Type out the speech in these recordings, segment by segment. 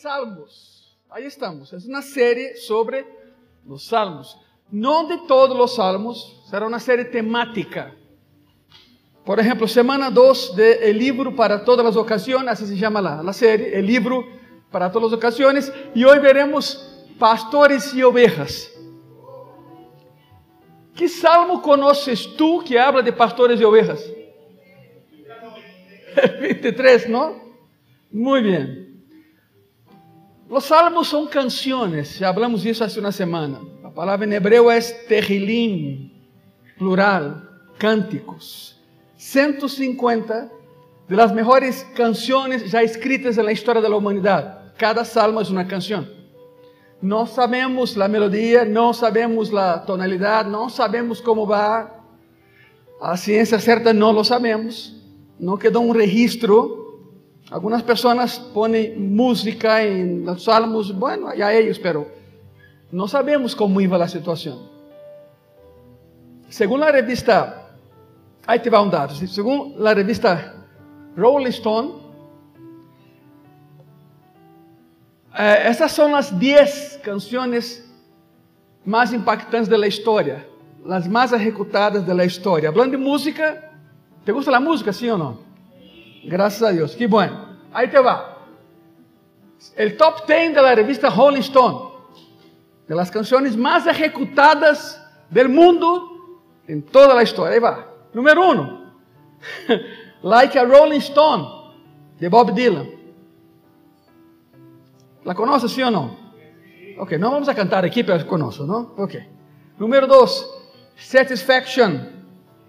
Salmos. Ahí estamos. Es una serie sobre los salmos. No de todos los salmos, será una serie temática. Por ejemplo, semana 2 de El libro para todas las ocasiones, así se llama la serie, El libro para todas las ocasiones. Y hoy veremos pastores y ovejas. ¿Qué salmo conoces tú que habla de pastores y ovejas? 23, ¿no? Muy bien. Los salmos son canciones, ya hablamos de eso hace una semana. La palabra en hebreo es tehilim, plural, cánticos. 150 de las mejores canciones ya escritas en la historia de la humanidad. Cada salmo es una canción. No sabemos la melodía, no sabemos la tonalidad, no sabemos cómo va. A ciencia cierta no lo sabemos. No quedó un registro. Algunas personas ponen música en los salmos, bueno, allá ellos, pero no sabemos cómo iba la situación. Según la revista, ahí te va un dato, según la revista Rolling Stone, estas son las 10 canciones más impactantes de la historia, las más ejecutadas de la historia. Hablando de música, ¿te gusta la música, sí o no? Gracias a Dios, qué bueno. Ahí te va. El top 10 de la revista Rolling Stone, de las canciones más ejecutadas del mundo en toda la historia. Ahí va. Número 1. Like a Rolling Stone, de Bob Dylan. ¿La conoces, sí o no? Ok, no vamos a cantar aquí, pero conozco, ¿no? Ok. Número 2. Satisfaction,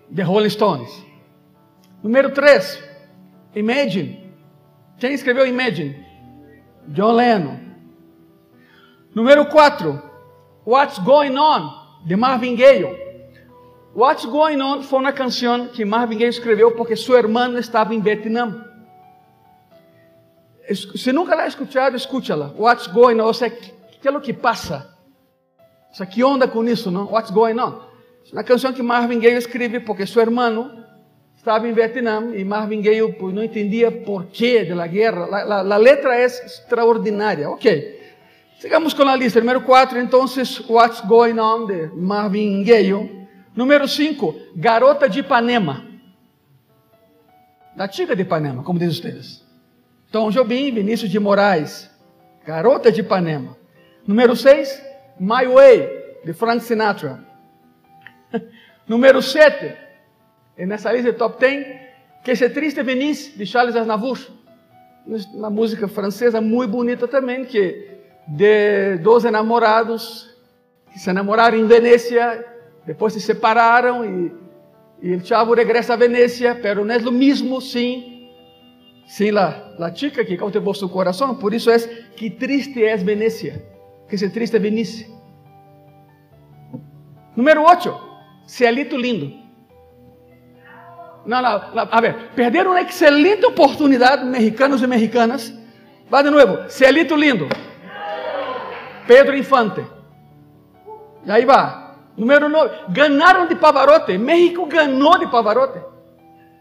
de Rolling Stones. Número 3. Imagine. ¿Quién escribió Imagine? John Lennon. Número 4. What's Going On, de Marvin Gaye. What's Going On fue una canción que Marvin Gaye escribió porque su hermano estaba en Vietnam. Si nunca la has escuchado, escúchala. What's Going On, o sea, ¿qué es lo que pasa? O sea, ¿qué onda con eso, no? What's Going On. Es una canción que Marvin Gaye escribe porque su hermano estaba en Vietnam y Marvin Gaye pues, no entendía por qué de la guerra. La letra es extraordinaria. Ok, sigamos con la lista. Número 4, entonces, What's Going On, de Marvin Gaye. Número 5, Garota de Ipanema. La chica de Ipanema, como dicen ustedes. Tom Jobim, Vinícius de Moraes. Garota de Ipanema. Número 6, My Way, de Frank Sinatra. Número 7, en essa lista de top 10, Que se triste Venise, de Charles Aznavour. Uma música francesa muito bonita também, que de dois enamorados que se enamoraram em Venecia, depois se separaram e o chavo regresa a Venecia, pero não é o mesmo sem la chica que cautivou seu coração. Por isso é que triste é Venecia, que se triste Venise. Número 8, Cielito Lindo. Não, a ver, perderam uma excelente oportunidade, mexicanos e mexicanas. Vai de novo, Cielito Lindo. Pedro Infante. E aí vai. Número 9, ganaram de Pavarotti. México ganhou de Pavarotti.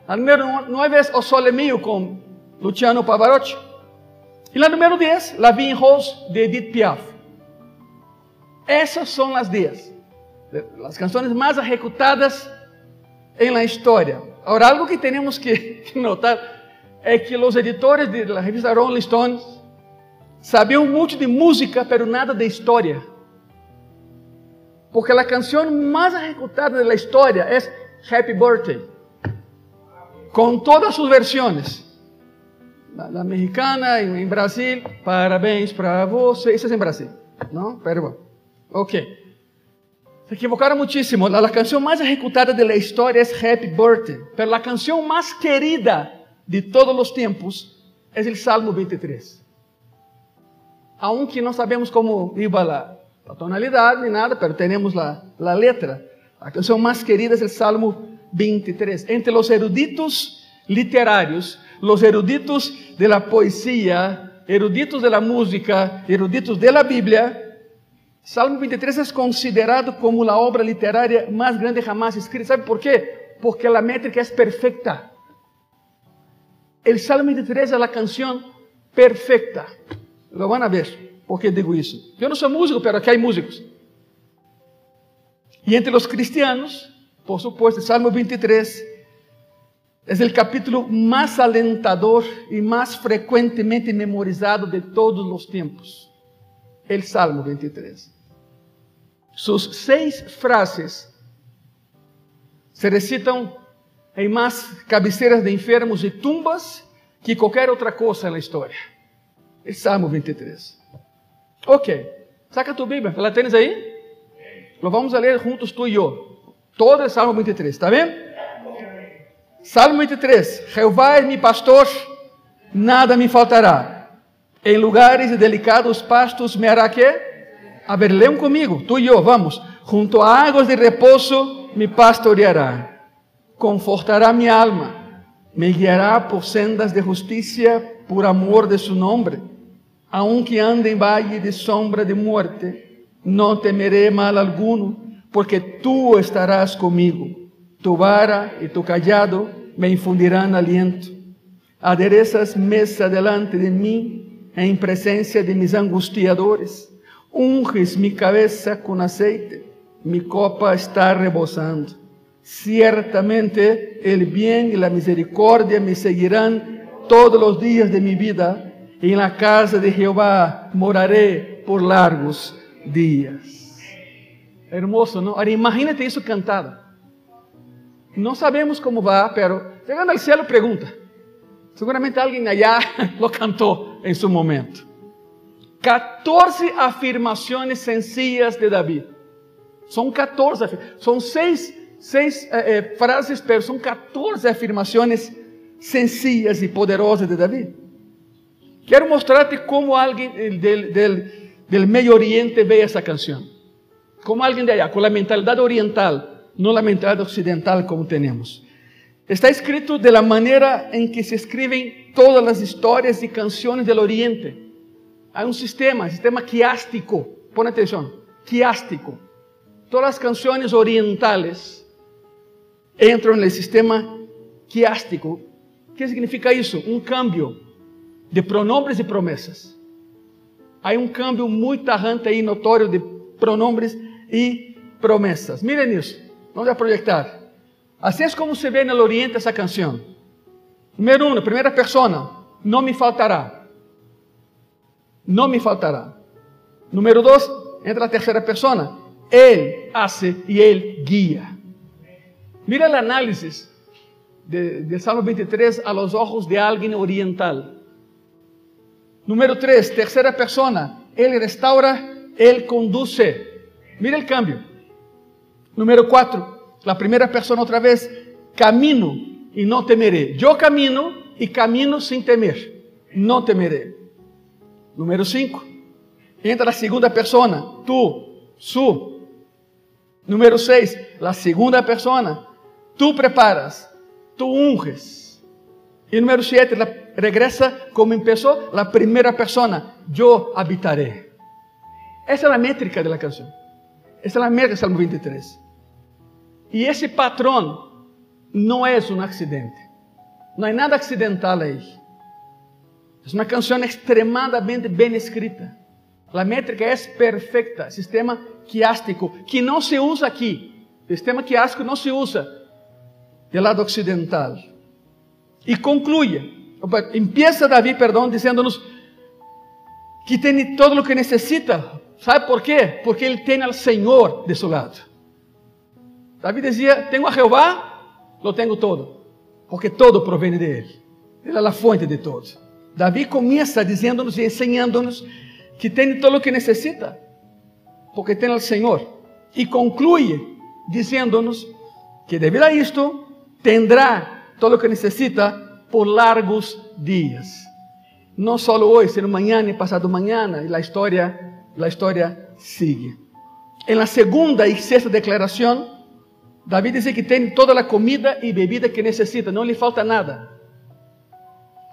A número 9 é O Sole Mio com Luciano Pavarotti. E la número 10, La Vie en Rose, de Edith Piaf. Essas são as 10. As canções mais ejecutadas em la história. Ahora, algo que temos que notar é que os editores da revista Rolling Stones sabiam muito de música, pero nada de história. Porque a canção mais ejecutada da história é Happy Birthday, com todas suas versões. La mexicana em Brasil, parabéns para você. Isso é em Brasil, não? Pero bueno, ok. Se equivocaram muchísimo. A canção mais ejecutada da história é Happy Birthday. Pero a canção mais querida de todos os tempos é o Salmo 23. Aunque não sabemos como iba a tonalidade nem nada, pero temos a letra. A canção mais querida é o Salmo 23. Entre os eruditos literários, os eruditos de la poesia, eruditos de la música, eruditos de la Bíblia, Salmo 23 é considerado como a obra literária mais grande jamás escrita. ¿Sabe por quê? Porque a métrica é perfeita. O Salmo 23 é a canção perfeita. Lo van a ver. ¿Por qué digo eso? Yo no soy músico, pero aquí hay músicos. Y entre los cristianos, por supuesto, el Salmo 23 es el capítulo más alentador y más frecuentemente memorizado de todos los tiempos. El Salmo 23. Sus 6 frases se recitan en más cabeceras de enfermos y tumbas que cualquier otra cosa en la historia. El Salmo 23. Ok, saca tu Biblia, ¿la tienes ahí? Lo vamos a leer juntos tú y yo. Todo el Salmo 23, ¿está bien? Salmo 23. Jehová es mi pastor, nada me faltará. En lugares de delicados pastos me hará ¿qué? A ver, lean conmigo, tú y yo, vamos. Junto a aguas de reposo me pastoreará. Confortará mi alma. Me guiará por sendas de justicia por amor de su nombre. Aunque ande en valle de sombra de muerte, no temeré mal alguno, porque tú estarás conmigo. Tu vara y tu callado me infundirán aliento. Aderezas mesa delante de mí, en presencia de mis angustiadores. Unges mi cabeza con aceite, mi copa está rebosando. Ciertamente el bien y la misericordia me seguirán todos los días de mi vida. En la casa de Jehová moraré por largos días. Hermoso, ¿no? Ahora imagínate eso cantado. No sabemos cómo va, pero llegando al cielo pregunta. Seguramente alguien allá lo cantó en su momento. 14 afirmaciones sencillas de David. Son 14, son 6 frases, pero son 14 afirmaciones sencillas y poderosas de David. Quiero mostrarte cómo alguien del Medio Oriente ve esa canción. Como alguien de allá, con la mentalidad oriental, no la mentalidad occidental como tenemos. Está escrito de la manera en que se escriben todas las historias y canciones del Oriente. Hay un sistema quiástico. Pon atención, quiástico. Todas las canciones orientales entran en el sistema quiástico. ¿Qué significa eso? Un cambio de pronombres y promesas. Hay un cambio muy tajante y notorio de pronombres y promesas. Miren eso, vamos a proyectar. Así es como se ve en el Oriente esa canción. Número 1, primera persona, no me faltará. No me faltará. Número 2, entra la tercera persona. Él hace y Él guía. Mira el análisis del Salmo 23 a los ojos de alguien oriental. Número 3, tercera persona. Él restaura, Él conduce. Mira el cambio. Número 4, la primera persona otra vez. Camino y no temeré. Yo camino y camino sin temer. No temeré. Número 5, entra la segunda persona. Tú, su. Número 6, la segunda persona. Tú preparas, tú unges. Y número 7, regresa como empezó la primera persona. Yo habitaré. Esa es la métrica de la canción. Esa es la métrica del Salmo 23. Y ese patrón no es un accidente. No hay nada accidental ahí. Es una canción extremadamente bien escrita. La métrica es perfecta. Sistema quiástico, que no se usa aquí. El sistema quiástico no se usa del lado occidental. Y concluye, empieza David, diciéndonos que tiene todo lo que necesita. ¿Sabe por qué? Porque él tiene al Señor de su lado. David decía, tengo a Jehová, lo tengo todo. Porque todo proviene de Él. Él es la fuente de todo. David comienza diciéndonos y enseñándonos que tiene todo lo que necesita. Porque tiene al Señor. Y concluye diciéndonos que debido a esto tendrá todo lo que necesita por largos días. No solo hoy, sino mañana y pasado mañana. Y la historia sigue. En la segunda y sexta declaración, David dice que tiene toda la comida y bebida que necesita, no le falta nada.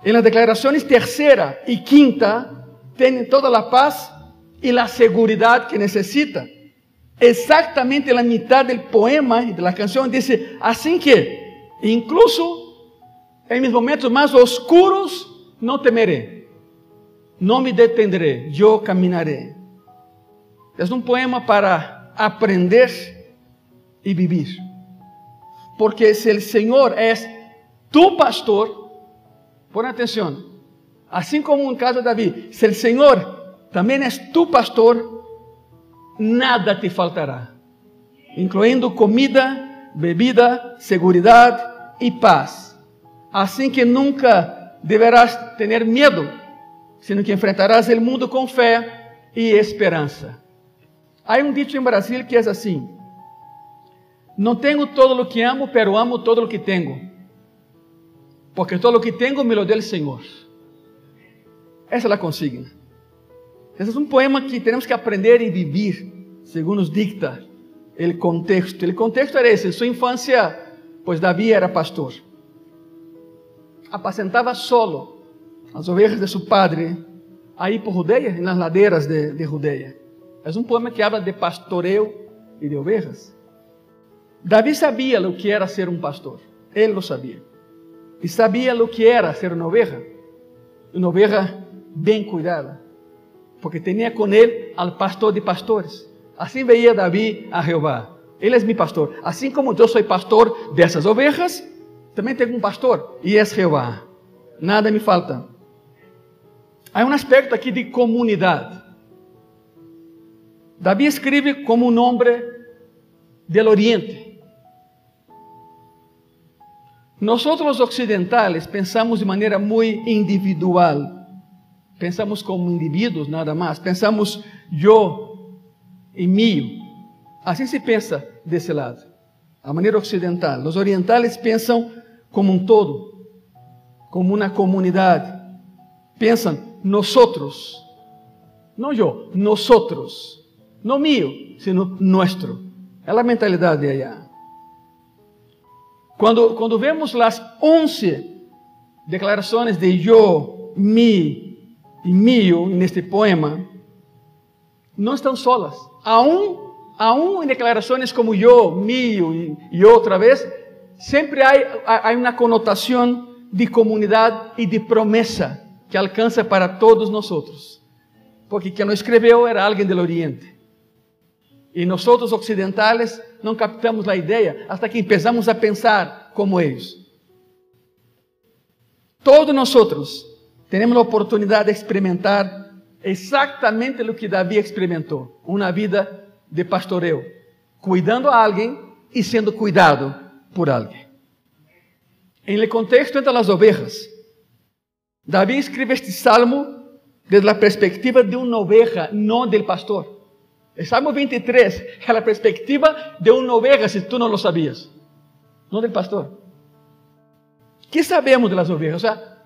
En las declaraciones tercera y quinta, tiene toda la paz y la seguridad que necesita. Exactamente la mitad del poema y de la canción dice, así que, incluso en mis momentos más oscuros, no temeré. no me detendré, yo caminaré. Es un poema para aprender y vivir. Porque si el Señor es tu pastor, pon atención, así como en el caso de David, si el Señor también es tu pastor, nada te faltará, incluyendo comida, bebida, seguridad y paz. Así que nunca deberás tener miedo, sino que enfrentarás el mundo con fe y esperanza. Hay un dicho en Brasil que es así: no tengo todo lo que amo, pero amo todo lo que tengo, porque todo lo que tengo me lo dio el Señor. Esa es la consigna. Ese es un poema que tenemos que aprender y vivir, según nos dicta el contexto. El contexto era ese: en su infancia, pues David era pastor. Apacentaba solo as ovejas de su padre, ahí por Judea, en las laderas de Judea. Es un poema que habla de pastoreo y de ovejas. David sabía lo que era ser un pastor. Él lo sabía. Y sabía lo que era ser una oveja bien cuidada, porque tenía con él al pastor de pastores. Así veía David a Jehová: Él es mi pastor. Así como yo soy pastor de esas ovejas, también tengo un pastor, y es Jehová. Nada me falta. Hay un aspecto aquí de comunidad. David escribe como un hombre del Oriente. Nosotros los occidentales pensamos de manera muy individual. Pensamos como individuos nada más. Pensamos yo y mío. Así se pensa desse lado, a maneira ocidental. Os orientales pensam como um todo, como uma comunidade. Pensam nosotros, não eu, nosotros, não mío, sino nuestro. É a mentalidade de allá. Quando vemos as 11 declarações de yo, mi e mío neste poema, não estão solas. Aún em declarações como yo, mío e outra vez, sempre há uma conotação de comunidade e de promessa que alcança para todos nós. Porque quem lo escreveu era alguém do Oriente. E nós, ocidentais, não captamos a ideia hasta que começamos a pensar como eles. Todos nós temos a oportunidade de experimentar exatamente o que Davi experimentou: uma vida de pastoreo, cuidando a alguém e sendo cuidado por alguém. En el contexto entre las ovejas, David escribe este salmo desde la perspectiva de una oveja, no del pastor. El Salmo 23 es la perspectiva de una oveja, si tú no lo sabías, no del pastor. ¿Qué sabemos de las ovejas? O sea,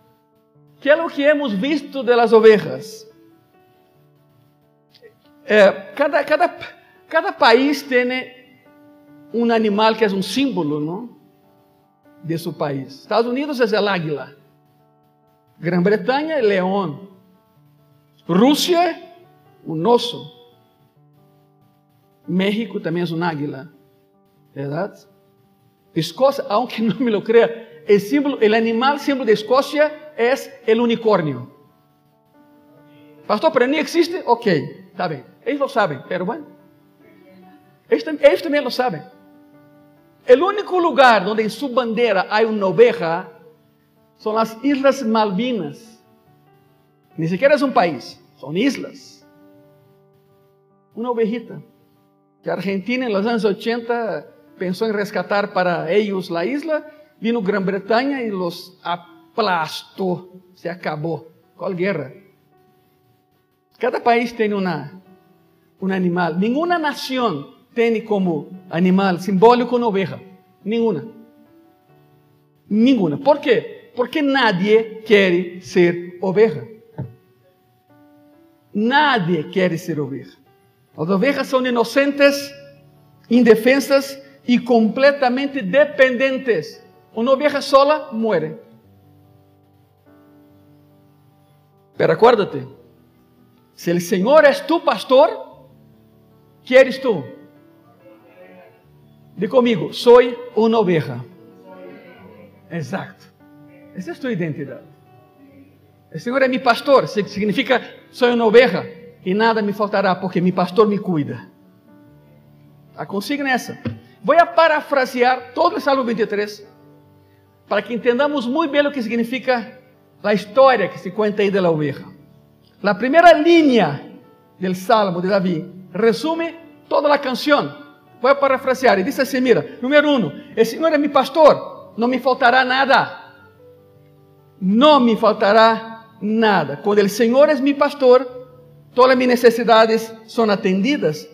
¿qué es lo que hemos visto de las ovejas? Cada país tiene un animal que es un símbolo, ¿no?, de su país. Estados Unidos es el águila, Gran Bretaña el león, Rusia un oso, México también es un águila, ¿verdad? Escocia, aunque no me lo crea, el animal símbolo de Escocia es el unicornio. Pastor, pero ni existe. Ok, está bien, ellos lo saben, pero bueno, ellos también lo saben. El único lugar donde en su bandera hay una oveja son las Islas Malvinas. Ni siquiera es un país, son islas. Una ovejita que Argentina en los años 80 pensó en rescatar para ellos la isla. Vino Gran Bretaña y los aplastó. Se acabó. ¿Cuál guerra? Cada país tiene un animal. Ninguna nación tiene como animal simbólico una oveja. Ninguna. Ninguna. ¿Por qué? Porque nadie quiere ser oveja. Nadie quiere ser oveja. Las ovejas son inocentes, indefensas y completamente dependientes. Una oveja sola muere. Pero acuérdate, si el Señor es tu pastor, ¿qué eres tú? Di conmigo, soy una oveja. Exacto. Esa es tu identidad. El Señor es mi pastor, significa soy una oveja y nada me faltará porque mi pastor me cuida. A consigna es esa. Voy a parafrasear todo el Salmo 23 para que entendamos muy bien lo que significa la historia que se cuenta ahí de la oveja. La primera línea del Salmo de David resume toda la canción. Voy a parafrasear y dice así, mira, número 1, el Señor es mi pastor, no me faltará nada. No me faltará nada. Cuando el Señor es mi pastor, todas mis necesidades son atendidas.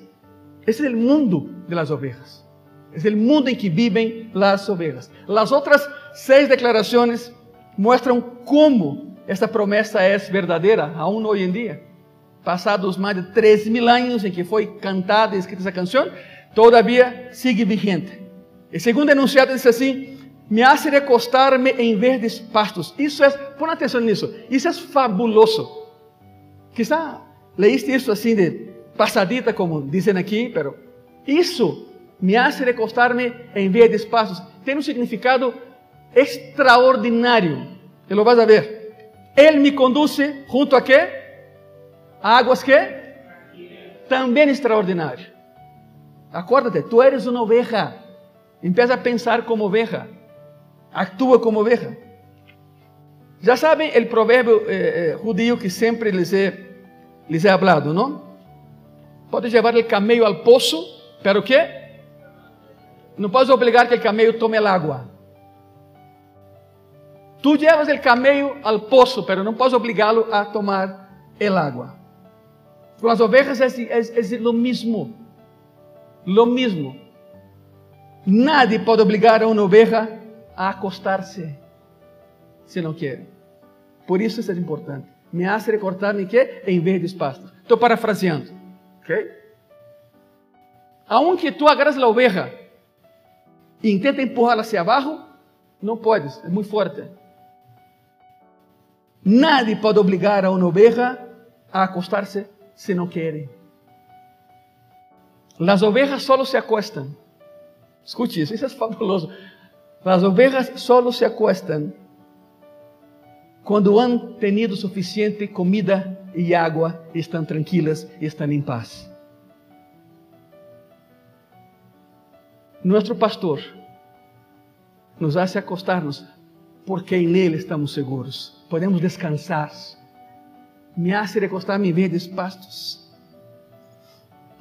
Ese es el mundo de las ovejas. Es el mundo en que viven las ovejas. Las otras 6 declaraciones muestran cómo esta promesa es verdadera, aún hoy en día. Pasados más de 3.000 años en que fue cantada y escrita esa canción, todavía sigue vigente. El segundo enunciado dice así: me hace recostarme en verdes pastos. Isso é, pon atenção nisso, isso é fabuloso. Quizá leíste isso assim de passadita, como dizem aqui, pero isso, me hace recostarme en verdes pastos, tem um significado extraordinário. E lo vas a ver. Ele me conduce junto a quê? A águas que? Também extraordinário. Acuérdate, tú eres una oveja. Empieza a pensar como oveja. Actúa como oveja. Já sabem el provérbio judío que sempre les he hablado, ¿no? Pode levar el camello al poço, pero ¿qué? No puedes obligar que el camello tome el agua. Tú llevas el camello al pozo, pero no puedes obligarlo a tomar el agua. Con las ovejas es lo mismo. Lo mismo. Nadie puede obligar a una oveja a acostarse si no quiere. Por isso isso é importante. Me hace recostarme en qué? En verdes pastos. Estou parafraseando. ¿Okay? Aunque tú agarras la oveja e intenta empurrá-la hacia abajo, não puedes, é muito forte. Nadie pode obrigar a uma oveja a acostarse se não quiere. Las ovejas solo se acuestan. Escute isso é fabuloso. Las ovejas solo se acuestan quando han tenido suficiente comida e água, e estão tranquilas e estão em paz. Nuestro pastor nos hace acostarnos porque en Él estamos seguros. Podemos descansar. Me hace recostar-me em verdes pastos.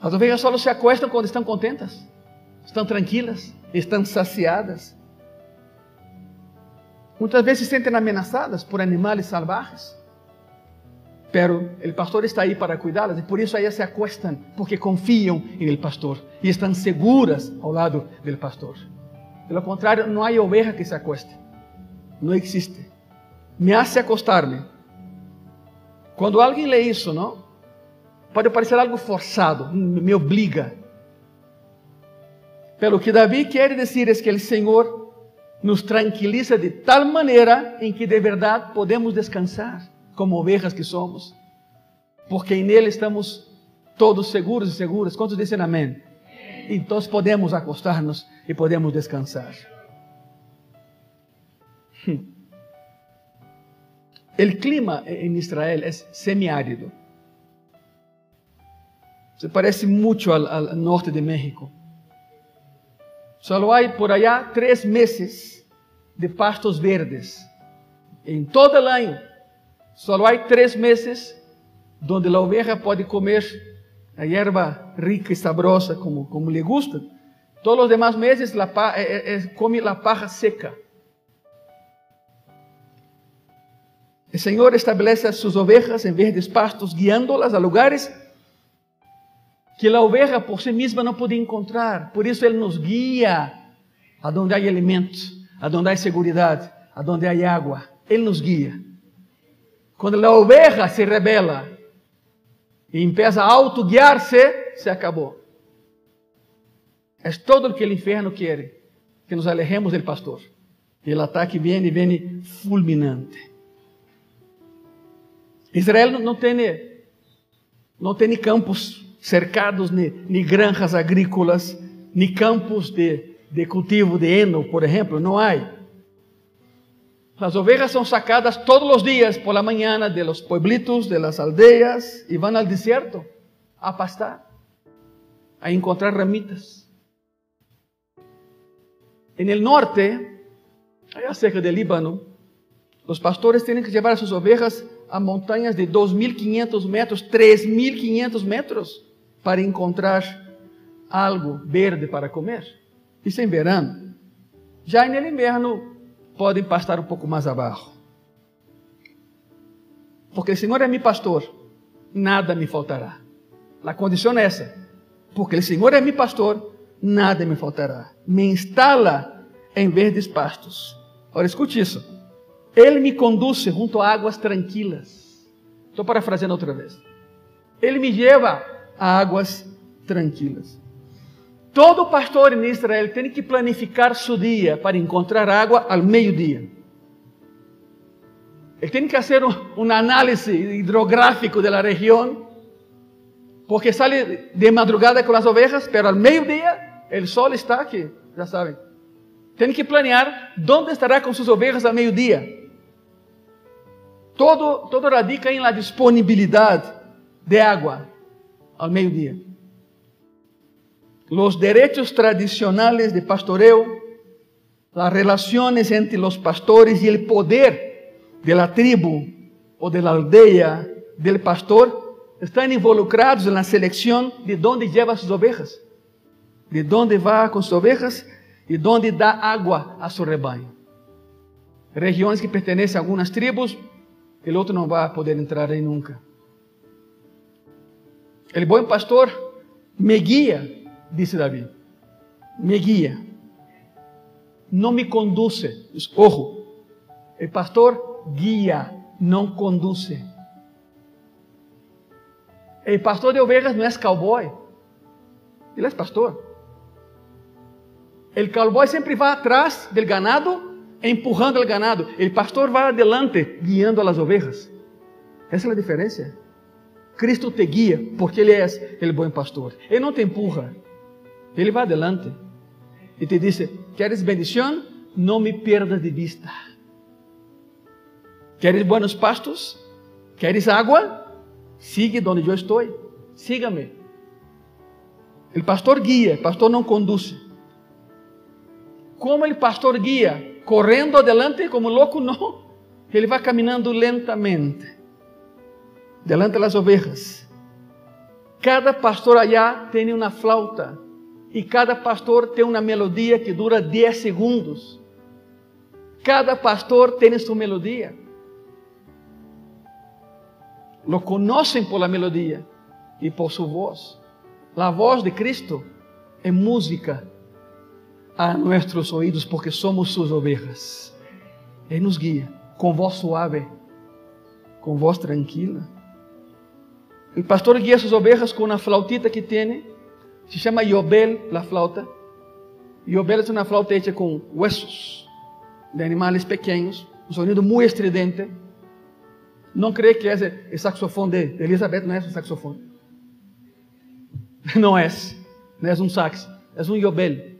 As ovelhas só se acuestam quando estão contentas, estão tranquilas, estão saciadas. Muitas vezes se sentem ameaçadas por animais salvajes. Pero el pastor está ahí para cuidarlas y por eso ellas se acuestan, porque confían en el pastor y están seguras al lado del pastor. De lo contrario, no hay oveja que se acueste. No existe. Me hace acostarme. Cuando alguien lee eso, ¿no? Puede parecer algo forzado, me obliga. Pero lo que David quiere decir es que el Señor nos tranquiliza de tal manera en que de verdad podemos descansar como ovejas que somos, porque en Él estamos todos seguros y seguras. ¿Cuántos dicen amén? Entonces podemos acostarnos y podemos descansar. El clima en Israel es semiárido. Se parece mucho al norte de México. Solo hay por allá 3 meses de pastos verdes en todo el año. Solo hay 3 meses donde la oveja puede comer la hierba rica y sabrosa como le gusta. Todos los demás meses come la paja seca. El Señor establece a sus ovejas en verdes pastos, guiándolas a lugares que la oveja por sí misma no puede encontrar. Por eso Él nos guía a donde hay alimentos, a donde hay seguridad, a donde hay agua. Él nos guía. Quando a oveja se rebela e empieza a autoguiar-se, se acabou. É todo o que o inferno quer, que nos alejemos do pastor. E o ataque vem fulminante. Israel não tem campos cercados, nem granjas agrícolas, nem campos de cultivo de heno, por exemplo, não há. Las ovejas son sacadas todos los días por la mañana de los pueblitos, de las aldeas, y van al desierto a pastar, a encontrar ramitas. En el norte, allá cerca del Líbano, los pastores tienen que llevar a sus ovejas a montañas de 2.500 metros, 3.500 metros, para encontrar algo verde para comer. Isso em verano. Já en el inverno, podem pastar um pouco mais abaixo. Porque o Senhor é meu pastor, nada me faltará. A condição é essa. Porque o Senhor é meu pastor, nada me faltará. Me instala em verdes pastos. Agora escute isso. Ele me conduz junto a águas tranquilas. Estou parafraseando outra vez. Ele me leva a águas tranquilas. Todo pastor em Israel tem que planificar seu dia para encontrar água ao meio-dia. Ele tem que fazer um análise hidrográfico da região, porque sai de madrugada com as ovejas, mas ao meio-dia o sol está aqui, já sabem. Tem que planear onde estará com suas ovejas ao meio-dia. Todo radica em la disponibilidade de água ao meio-dia. Los derechos tradicionales de pastoreo, las relaciones entre los pastores y el poder de la tribu o de la aldea del pastor están involucrados en la selección de dónde lleva sus ovejas, de dónde va con sus ovejas y dónde da agua a su rebaño. Regiones que pertenecen a algunas tribus, el otro no va a poder entrar ahí nunca. El buen pastor me guía, dice David, me guía, no me conduce. Ojo, el pastor guía, no conduce. El pastor de ovejas no es cowboy, él es pastor. El cowboy siempre va atrás del ganado, empujando el ganado. El pastor va adelante, guiando a las ovejas. Esa es la diferencia. Cristo te guía porque Ele é o bom pastor. Ele não te empurra. Ele vai adelante e te diz: ¿queres bendição? Não me pierdas de vista. ¿Queres buenos pastos? ¿Queres água? Sigue donde eu estou. Sígame. O pastor guia, o pastor não conduz. Como o pastor guia? Correndo adelante como louco? Não. Ele vai caminhando lentamente delante das ovejas. Cada pastor allá tem uma flauta e cada pastor tem uma melodia que dura 10 segundos. Cada pastor tem sua melodia. Lo conhecem por la melodia e por sua voz. A voz de Cristo é música a nossos ouvidos porque somos suas ovejas. Ele nos guia com voz suave, com voz tranquila. O pastor guia suas ovejas com uma flautita que tem, se chama Yobel, a flauta. Yobel é uma flauta hecha com huesos de animais pequenos, um sonido muito estridente. Não crê que é o saxofone de Elizabeth, não é o saxofone. Não é um sax, é um Yobel.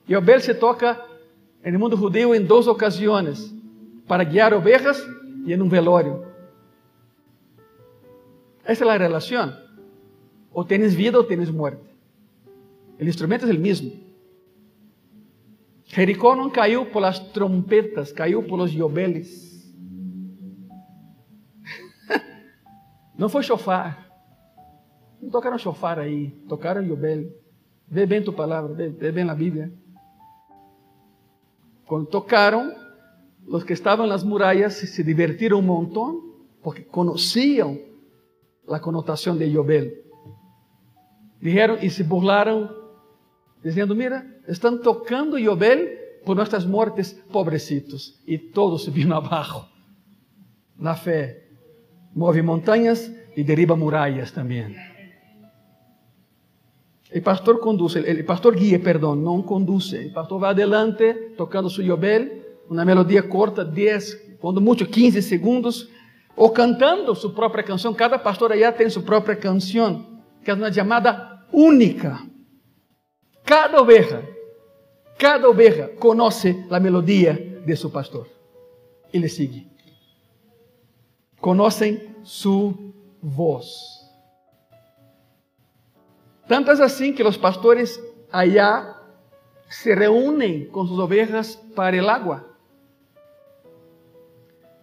Yobel se toca no mundo judeu em 2 ocasiões, para guiar ovejas e em um velório. Essa é a relação. Ou tens vida ou tens morte. O instrumento é o mesmo. Jericó não caiu por las trompetas, caiu por los yobeles. Não foi chofar. Não tocaram chofar aí, tocaram yobel. Vê bem tua palavra, vê bem a Bíblia. Quando tocaram, os que estavam nas muralhas se divertiram um montão, porque conheciam a conotação de Yobel. Dijeron e se burlaram, dizendo: mira, estão tocando Yobel por nossas mortes, pobrecitos. E todos se viram abaixo. Na fé, move montanhas e derriba muralhas também. O pastor conduz, o pastor guia, perdão, não conduz. O pastor vai adelante, tocando su Yobel, uma melodia corta, 10, quando muito 15 segundos, ou cantando sua própria canção. Cada pastor allá tem sua própria canção, que é uma chamada única. Cada oveja conhece a melodia de seu pastor. y le sigue. Conocen su voz. Tanto es así que los pastores allá se reúnen con sus ovejas para el agua.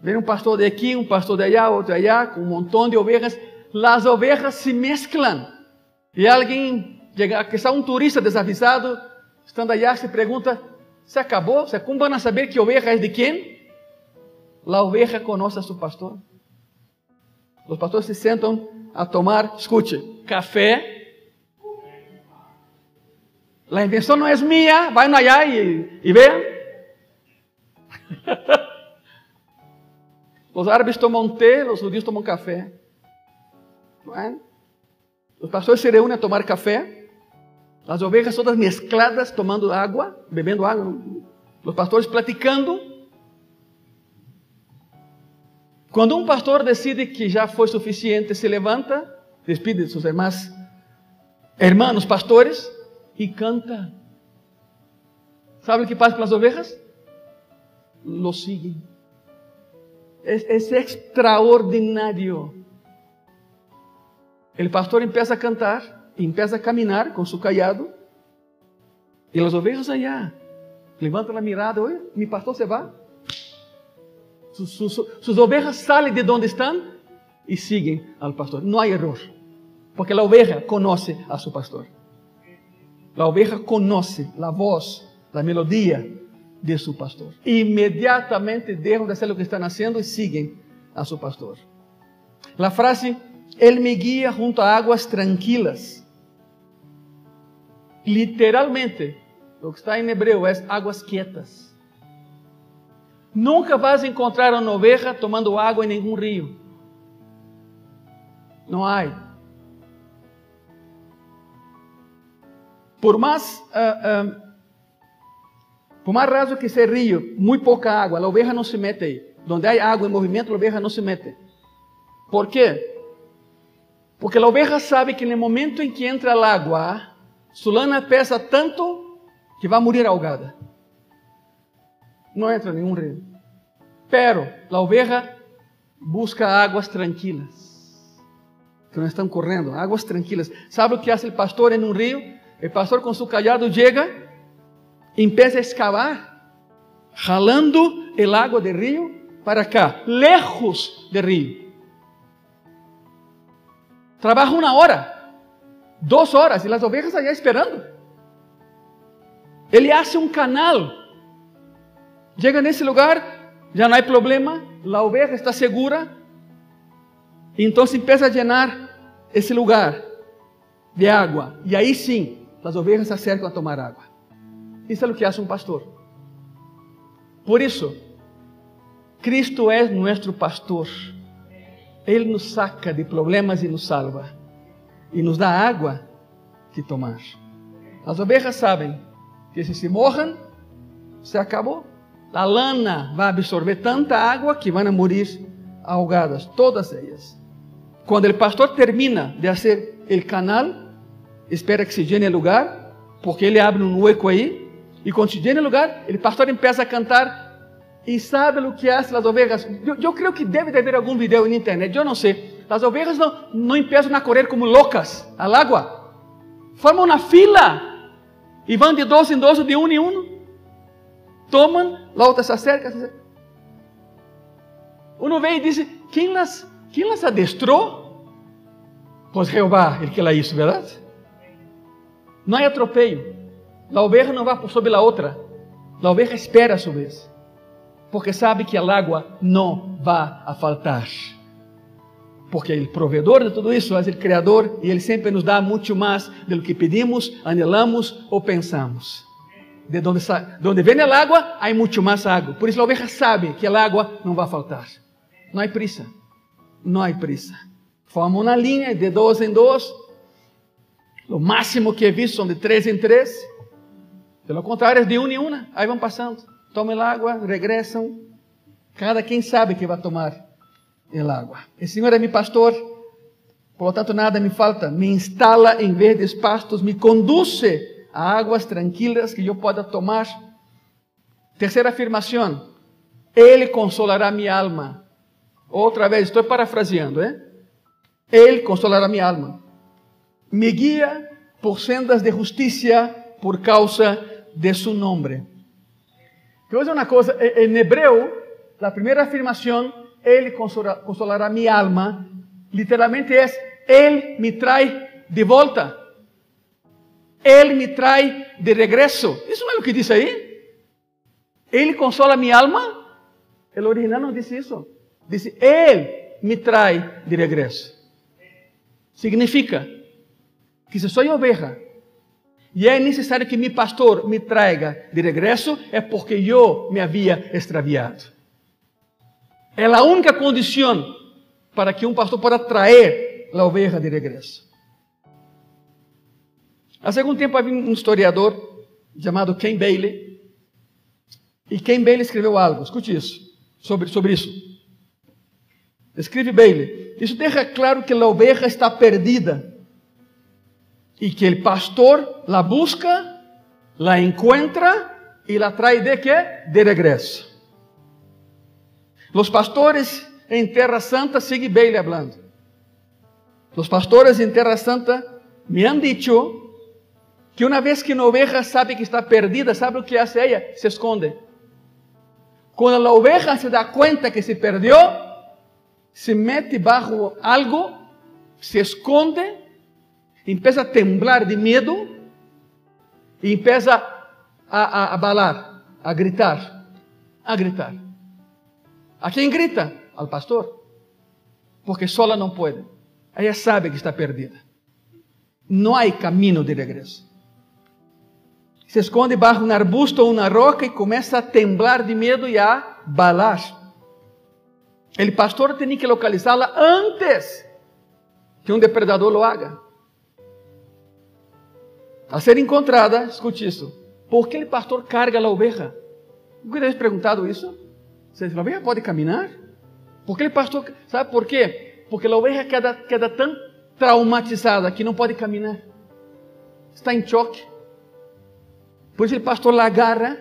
Ven un pastor de aquí, un pastor de allá, otro de allá, con un montón de ovejas. Las ovejas se mezclan. Y alguien llega, que está un turista desavisado, estando allá, se pregunta, ¿se acabó? ¿Cómo van a saber qué oveja es de quién? La oveja conoce a su pastor. Los pastores se sentan a tomar, escuche, café. La invención no es mía, vayan allá y vean. Los árabes toman té, los judíos toman café. Bueno, los pastores se reúnen a tomar café. Las ovejas todas mezcladas, tomando agua, bebendo agua. Los pastores platicando. Cuando un pastor decide que ya fue suficiente, se levanta, despide de sus demás hermanos pastores y canta. ¿Sabe qué pasa con las ovejas? Lo siguen. Es extraordinario. El pastor empieza a cantar, empieza a caminar con su callado, y las ovejas allá levantan la mirada, oye, mi pastor se va. Sus ovejas salen de donde están y siguen al pastor. No hay error, porque la oveja conoce a su pastor. La oveja conoce la voz, la melodía de su pastor. Inmediatamente dejan de hacer lo que están haciendo y siguen a su pastor. La frase, Él me guía junto a aguas tranquilas. Literalmente, lo que está en hebreo es aguas quietas. Nunca vas a encontrar una oveja tomando agua en ningún río. No hay. Por más raso que sea el río, muy poca agua, la oveja no se mete ahí. Donde hay agua en movimiento, la oveja no se mete. ¿Por qué? Porque la oveja sabe que en el momento en que entra el agua, su lana pesa tanto que va a morir ahogada. No entra en ningún río. Pero la oveja busca aguas tranquilas, que no están corriendo, aguas tranquilas. ¿Sabe lo que hace el pastor en un río? El pastor con su callado llega y empieza a excavar, jalando el agua del río para acá, lejos del río. Trabaja 1 hora, 2 horas, y las ovejas allá esperando. Él hace un canal. Llega nesse lugar, já não há problema, a oveja está segura, e então empieza a llenar esse lugar de água, e aí sim, as ovejas se acercam a tomar água. Isso é o que faz um pastor. Por isso, Cristo é nosso pastor. Ele nos saca de problemas e nos salva, e nos dá água que tomar. As ovejas sabem que se morram, se acabou. A lana vai absorver tanta água que vão morir ahogadas, todas elas. Quando o pastor termina de fazer o canal, espera que se llene o lugar, porque ele abre um hueco aí, e quando se llene o lugar, o pastor começa a cantar, e sabe o que fazem as ovelhas? Eu creio que deve haver algum vídeo na internet, eu não sei. As ovelhas não começam a correr como loucas ao água, formam uma fila, e vão de 2 em 2, de 1 em 1. Toman, la otra se acerca. Uno ve y dice, ¿quién las adestró? Pues Jehová, el que la hizo, ¿verdad? No hay atropello. La oveja no va sobre la otra. La oveja espera a su vez. Porque sabe que el agua no va a faltar. Porque el proveedor de todo eso es el Creador y Él siempre nos da mucho más de lo que pedimos, anhelamos o pensamos. De donde vem a água, há muito mais água. Por isso a oveja sabe que a água não vai faltar. Não há prisa. Não há prisa. Forma uma linha de 2 em 2. O máximo que he visto são de 3 em 3. Pelo contrário, é de 1 em 1. Aí vão passando. Tomam água, regressam. Cada quem sabe que vai tomar a água. O Senhor é meu pastor. Por lo tanto, nada me falta. Me instala em verdes pastos. Me conduce a águas tranquilas que eu possa tomar. Terceira afirmação, Ele consolará mi alma. Outra vez, estou parafraseando, Ele consolará mi alma. Me guia por sendas de justicia por causa de su nombre. Te voy a decir una cosa, en hebreo, la primera afirmación, Él consolará mi alma, literalmente es, Él me trae de volta. Él me trae de regreso. Isso não é o que diz aí? Ele consola mi alma. O original não disse isso. Disse, Ele me trae de regreso. Significa que se sou oveja e é necessário que meu pastor me traga de regresso, é porque eu me havia extraviado. É a única condição para que um pastor possa trazer a oveja de regresso. Há algum tempo havia um historiador chamado Ken Bailey. E Ken Bailey escreveu algo, escute isso, sobre isso. Escreve Bailey, isso deixa claro que a oveja está perdida e que o pastor la busca, la encuentra e la trae de quê? De regresso. Os pastores em Terra Santa, sigue Bailey hablando. Os pastores em Terra Santa me han dicho que uma vez que a oveja sabe que está perdida, sabe o que hace ella? Se esconde. Quando a oveja se dá conta que se perdeu, se mete bajo algo, se esconde, empieza a temblar de medo e empieza a balar, a gritar. ¿A quem grita? Al pastor. Porque sola não pode. Ela sabe que está perdida. Não há caminho de regresso. Se esconde bajo um arbusto ou uma roca e começa a temblar de medo e a balar. O pastor tem que localizá-la antes que um depredador lo haga. A ser encontrada, escute isso. Por que o pastor carga a oveja? Nunca teria perguntado isso? A oveja pode caminhar? Por que o pastor... Sabe por quê? Porque a oveja queda tão traumatizada que não pode caminhar. Está em choque. Por isso o pastor la agarra,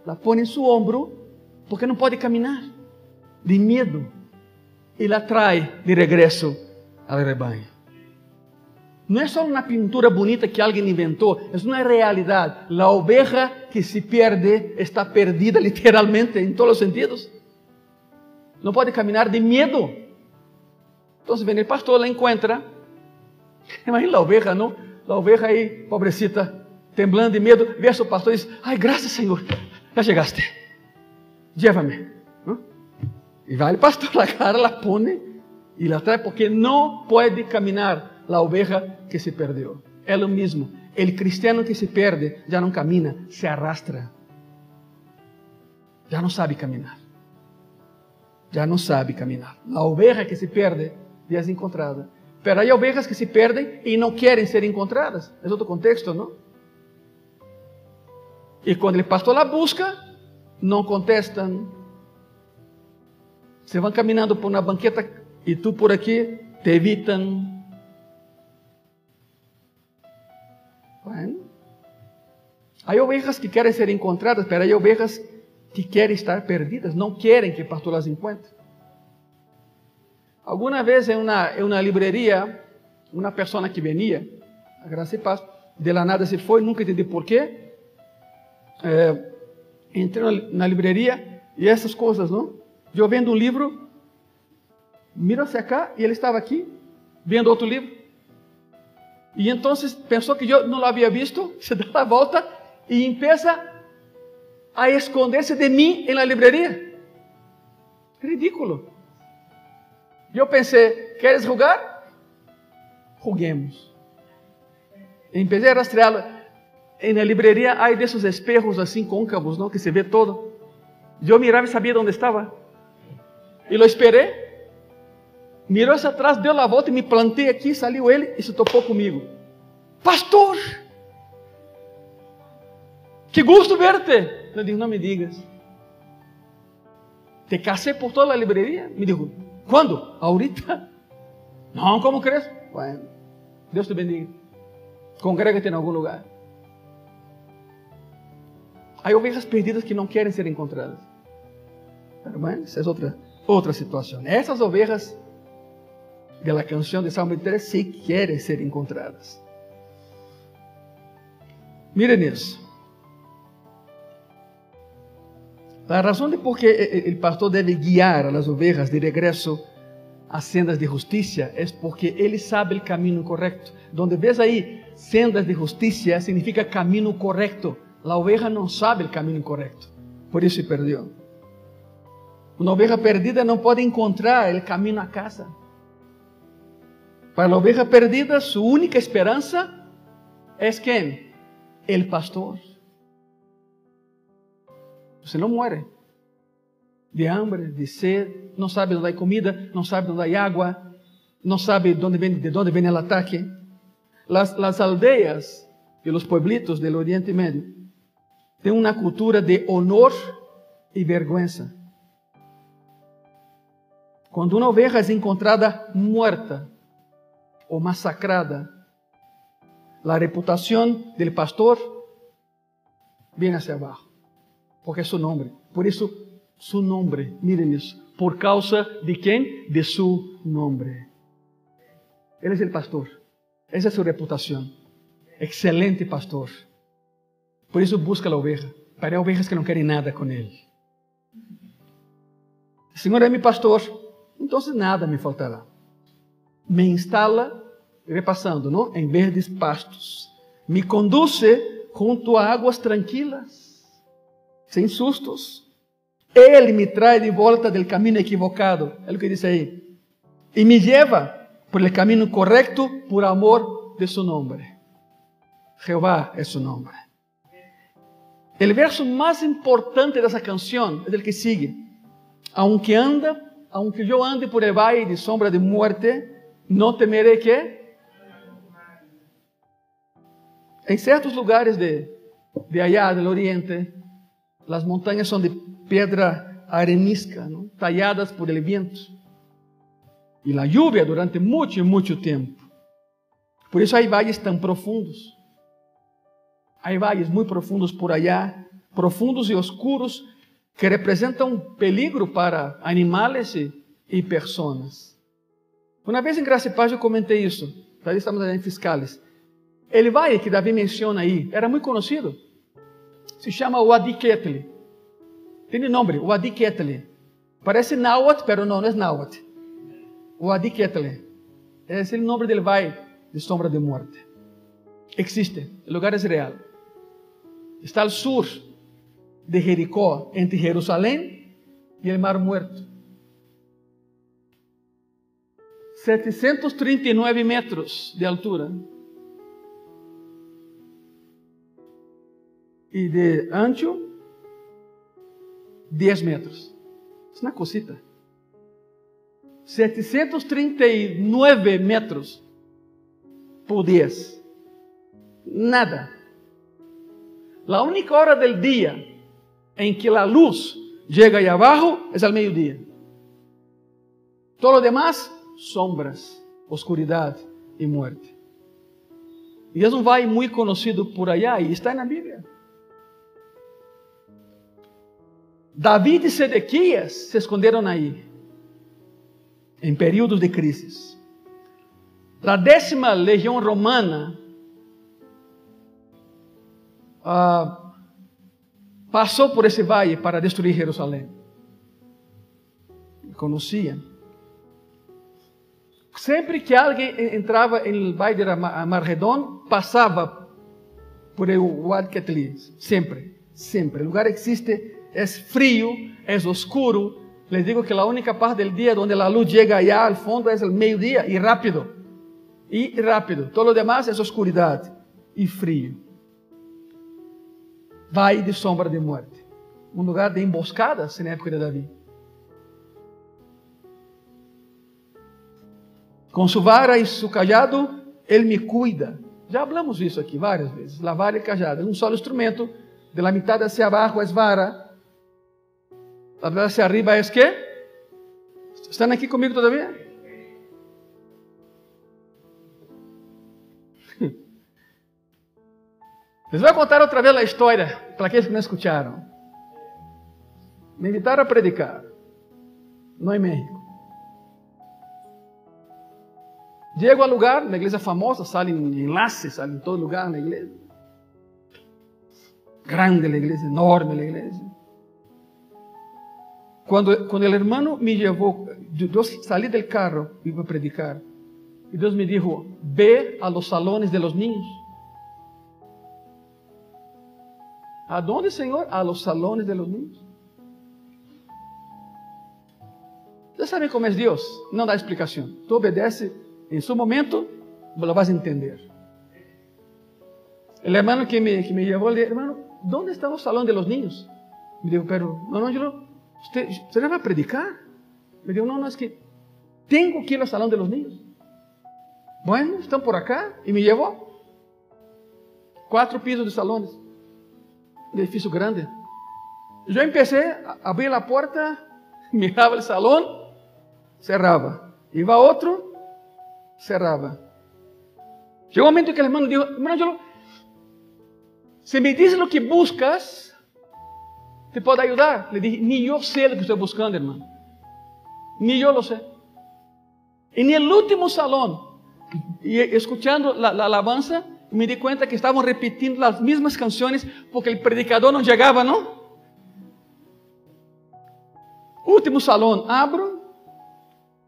la põe em seu ombro, porque não pode caminhar, de medo, e la trai de regresso ao rebanho. Não é só uma pintura bonita que alguém inventou, é uma realidade. A oveja que se perde está perdida literalmente, em todos os sentidos. Não pode caminhar de medo. Então, vem o pastor, la encontra. Imagina a oveja, não? A oveja aí, pobrecita, temblando de medo, vê a seu pastor e diz, ai, graças Senhor, já chegaste, llévame. E vai o pastor, la cara, la pone e la trae, porque não pode caminhar a oveja que se perdeu. É o mesmo, o cristiano que se perde, já não camina, se arrastra, já não sabe caminhar, a oveja que se perde, já é encontrada, mas há ovejas que se perdem e não querem ser encontradas, é outro contexto, não? E quando o pastor la busca, não contestam. Se vão caminhando por uma banqueta e tu por aqui, te evitam. Bueno, há ovejas que querem ser encontradas, mas há ovejas que querem estar perdidas, não querem que o pastor las encontre. Alguma vez em uma livraria, uma pessoa que venia, a graça e paz, de la nada se foi, nunca entendi porquê. Entrei na livraria e essas coisas, não? Eu vendo um livro, miro hacia cá e ele estava aqui, vendo outro livro. E então pensou que eu não lo havia visto, se dá a volta e empieza a esconder-se de mim na livraria. Ridículo. E eu pensei, queres jogar? Juguemos. E empecé a rastreá-lo. Na livraria há desses espelhos assim côncavos, não? Que se vê todo. Eu mirava e sabia onde estava. E lo esperei. Mirou hacia atrás, deu a volta e me plantei aqui, saiu ele e se topou comigo. Pastor! Que gosto verte! Eu digo, não me digas. Te casei por toda a livraria? Me dijo, quando? Ahorita? Não, como crees? Bueno, Deus te bendiga. Congrega-te em algum lugar. Há ovelhas perdidas que não querem ser encontradas. Pero bueno, esa es otra situación. Esas ovejas de la canción de Salmo 3 sí quieren ser encontradas. Miren eso. La razón de por qué el pastor debe guiar a las ovejas de regreso a sendas de justicia es porque él sabe el camino correcto. Donde ves ahí sendas de justicia significa camino correcto. La oveja no sabe el camino correcto, por eso se perdió. Una oveja perdida no puede encontrar el camino a casa. Para la oveja perdida, su única esperanza es ¿quién? El pastor. Você não muere de hambre, de sed, não sabe onde hay comida, não sabe onde hay agua, não sabe de dónde viene el ataque. Las aldeas y los pueblitos del Oriente Medio tienen una cultura de honor y vergüenza. Cuando una oveja es encontrada muerta o masacrada, la reputación del pastor viene hacia abajo. Porque es su nombre. Por eso, su nombre, miren eso. Por causa de ¿quién? De su nombre. Él es el pastor. Esa es su reputación. Excelente pastor. Por eso busca la oveja. Para ovejas que no quieren nada con él. El Señor es mi pastor. Entonces nada me faltará. Me instala, repasando, ¿no? En verdes pastos. Me conduce junto a aguas tranquilas. Sem sustos. Ele me traz de volta del caminho equivocado. É o que diz aí. E me lleva por el caminho correcto por amor de su nombre. Jehová é su nombre. El verso más importante de esa canción es el que sigue. Aunque yo ande por el valle de sombra de muerte, no temeré ¿qué? En ciertos lugares de allá del oriente, las montañas son de piedra arenisca, ¿no? Talladas por el viento. Y la lluvia durante mucho, mucho tiempo. Por eso hay valles tan profundos. Hay valles muy profundos por allá, profundos y oscuros, que representan un peligro para animales y personas. Una vez en Gracia y Paz yo comenté eso, todavía estamos en Fiscales. El valle que David menciona ahí era muy conocido. Se llama Wadi Ketli. Tiene nombre, Wadi Ketli. Parece náhuatl, pero no es náhuatl. Wadi Ketli. Es el nombre del valle de sombra de muerte. Existe, el lugar es real. Está al sur de Jericó, entre Jerusalén y el Mar Muerto. 739 metros de altura. Y de ancho, 10 metros. Es una cosita. 739 metros por 10. Nada. La única hora del día en que la luz llega ahí abajo es al mediodía. Todo lo demás, sombras, oscuridad y muerte. Y es un valle muy conocido por allá y está en la Biblia. David y Sedequías se escondieron ahí, en períodos de crisis. La 10ª legión romana pasó por ese valle para destruir Jerusalén. Conocían. Siempre que alguien entraba en el valle de Marredón, pasaba por el Wadi Ketli. Siempre, siempre. El lugar existe. Es frío, es oscuro. Les digo que la única parte del día donde la luz llega allá al fondo es el mediodía y rápido. Y rápido. Todo lo demás es oscuridad y frío. Valle de sombra de muerte. Un lugar de emboscadas en la época de David. Con su vara y su callado, Él me cuida. Ya hablamos de eso aquí varias veces. La vara y el callado. Es un solo instrumento. De la mitad hacia abajo es vara. La mitad hacia arriba es ¿qué? ¿Están aquí conmigo todavía? Les voy a contar otra vez la historia para aquellos que no escucharon. Me invitaron a predicar. no en México. Llego al lugar, la iglesia famosa, salen enlaces, salen en todo lugar la iglesia. Grande la iglesia, enorme la iglesia. Cuando el hermano me llevó, yo salí del carro, iba a predicar, y Dios me dijo, ve a los salones de los niños. ¿A dónde, Señor? A los salones de los niños. Ustedes saben cómo es Dios, no da explicación. Tú obedeces, en su momento lo vas a entender. El hermano que me llevó, le dije, hermano, ¿dónde está el salón de los niños? Me dijo, pero, no, ¿usted va a predicar? Me dijo, no, es que tengo que ir al salón de los niños. Bueno, están por acá, y me llevó. 4 pisos de salones, un edificio grande. Yo empecé a abrir la puerta, miraba el salón, cerraba. Iba a otro, cerraba. Llegó un momento en que el hermano dijo, hermano, si me dices lo que buscas, te puedo ayudar. Le dije, ni yo sé lo que estoy buscando, hermano. Ni yo lo sé. En el último salón, y escuchando la alabanza, me di cuenta que estaban repitiendo las mismas canciones porque el predicador no llegaba, ¿no? Último salón, abro,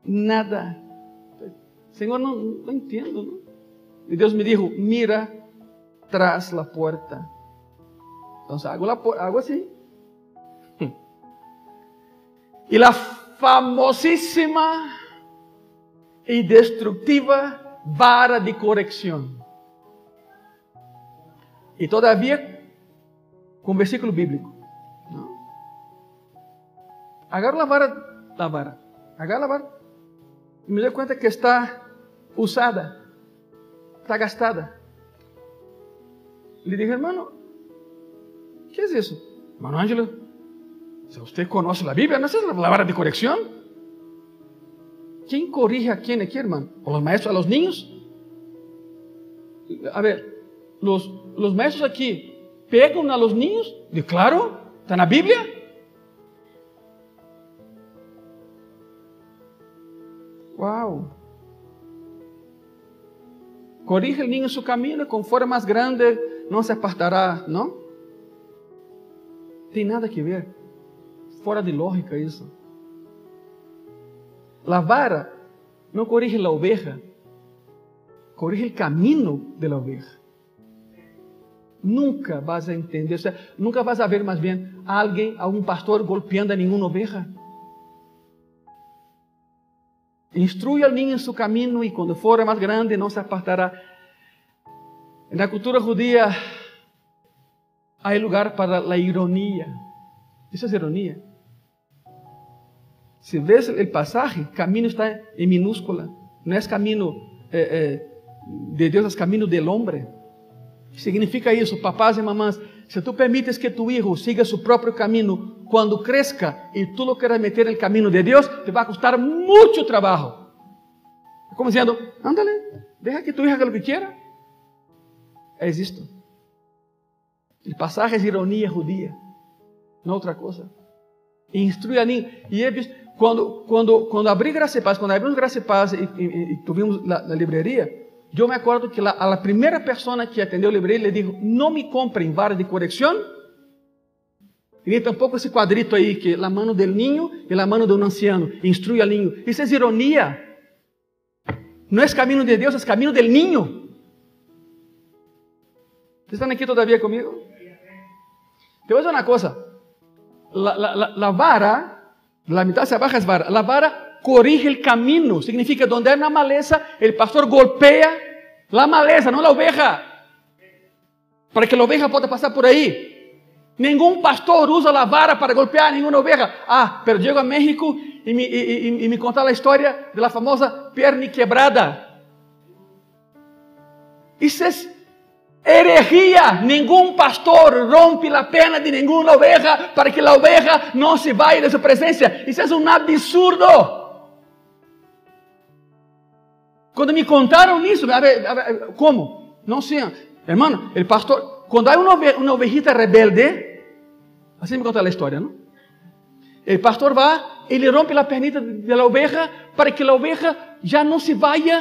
nada. Señor, no entiendo, ¿no? Y Dios me dijo, mira tras la puerta. Entonces hago así. Y la famosísima y destructiva vara de corrección. Y todavía con versículo bíblico, ¿no? Agarro la vara, y me doy cuenta que está usada, está gastada. Le dije, hermano, ¿qué es eso? Hermano Ángelo, si usted conoce la Biblia, ¿no es la vara de corrección? ¿Quién corrige a quién aquí, hermano? ¿O los maestros a los niños? A ver, los maestros aquí pegan a los niños. Digo, claro, está en la Biblia. Wow. Corrige el niño en su camino, conforme más grande no se apartará, ¿no? Tem nada que ver. Fora de lógica isso. La vara no corrige la oveja, corrige el camino de la oveja. Nunca vas a entender, o sea, nunca vas a ver más bien a alguien, a un pastor golpeando a ninguna oveja. Instruye al niño en su camino y cuando fuera más grande no se apartará. En la cultura judía hay lugar para la ironía. Eso es ironía. Si ves el pasaje, camino está en minúscula. No es camino de Dios, es camino del hombre. Significa isso, papás e mamás, se tu permites que tu hijo siga su propio camino, cuando crezca y tú lo quieras meter en el camino de Dios, te va a costar mucho trabajo. Como diciendo, ándale, deja que tu hija haga lo que quiera. Es esto. El pasaje es ironía judía, no otra cosa. Instruye a niños. Y he visto, cuando abrí Gracia y Paz, cuando abrimos Gracia y Paz y tuvimos la librería, yo me acuerdo que a la primera persona que atendió la librería le dijo, no me compren vara de corrección, ni tampoco ese cuadrito ahí, que la mano del niño y la mano de un anciano, instruye al niño. Eso es ironía. No es camino de Dios, es camino del niño. ¿Están aquí todavía conmigo? Te voy a decir una cosa. La vara, la mitad hacia abajo es vara. La vara corrige el camino. Significa donde hay una maleza, el pastor golpea la maleza, no la oveja. Para que la oveja pueda pasar por ahí. Ningún pastor usa la vara para golpear a ninguna oveja. Ah, pero llego a México y me contaron la historia de la famosa pierna quebrada. Eso es herejía. Ningún pastor rompe la pierna de ninguna oveja para que la oveja no se vaya de su presencia. Eso es un absurdo. Cuando me contaron eso, a ver, ¿cómo? No sé, hermano, el pastor, cuando hay una ovejita rebelde, así me conta la historia, ¿no? El pastor va y le rompe la pernita de la oveja para que la oveja ya no se vaya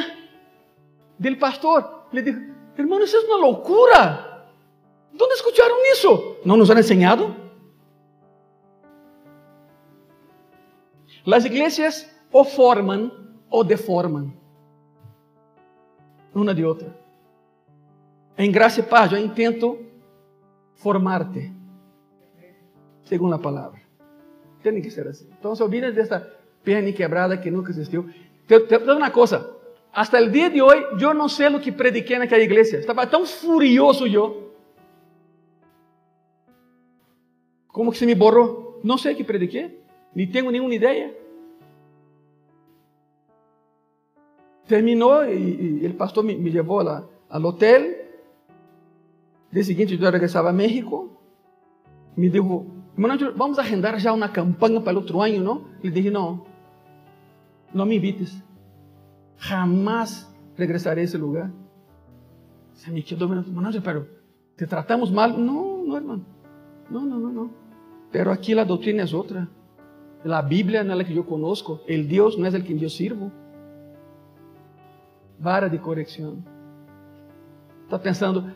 del pastor. Le dijo, hermano, eso es una locura. ¿Dónde escucharon eso? ¿No nos han enseñado? Las iglesias o forman o deforman. Una de otra. En Gracia y Paz yo intento formarte. Según la palabra. Tiene que ser así. Entonces olvídense de esta pierna quebrada que nunca existió. Te digo una cosa. Hasta el día de hoy yo no sé lo que prediqué en aquella iglesia. Estaba tan furioso yo. Como que se me borró. No sé qué prediqué. Ni tengo ninguna idea. Terminó y el pastor me llevó al hotel. El día siguiente yo regresaba a México. Me dijo, hermano, vamos a agendar ya una campaña para el otro año, ¿no? Le dije, no me invites. Jamás regresaré a ese lugar. Se me quedó mirando, hermano, pero ¿te tratamos mal? No, hermano. No. Pero aquí la doctrina es otra. La Biblia no es la que yo conozco. El Dios no es el que yo sirvo. Vara de corrección. Está pensando,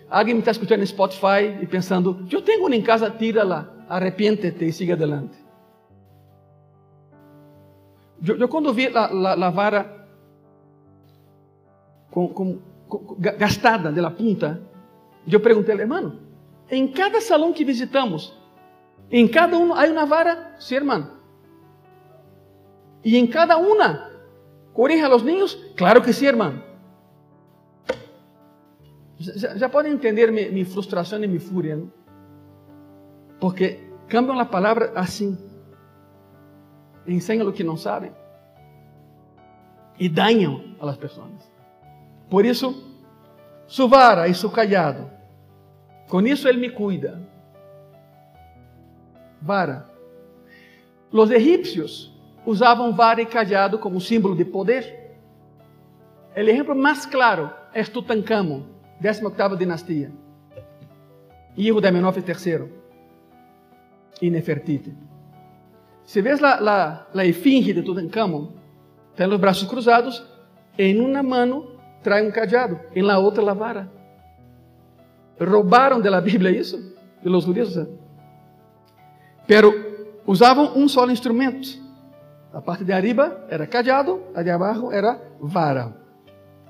alguien me está escuchando en Spotify y pensando, yo tengo una en casa, tírala, arrepiéntete y sigue adelante. Yo cuando vi la vara gastada de la punta, yo pregunté al hermano, en cada salón que visitamos, en cada uno hay una vara, sí, hermano. Y en cada una, corrige a los niños, claro que sí, hermano. Já podem entender mi frustração e mi fúria, ¿no? Porque cambiam a palavra assim, ensinam o que não sabem e dañam a las pessoas. Por isso, su vara e su callado, com isso ele me cuida. Vara. Os egípcios usavam vara e callado como símbolo de poder. O exemplo mais claro é Tutancâmon, 18ª dinastia, hijo de Amenhotep III y Nefertiti. Si ves la efinge de Tutancâmon, está en los brazos cruzados, en una mano trae un callado, en la otra la vara. Robaron de la Biblia eso, de los judíos, pero usaban un solo instrumento. La parte de arriba era callado, la de abajo era vara.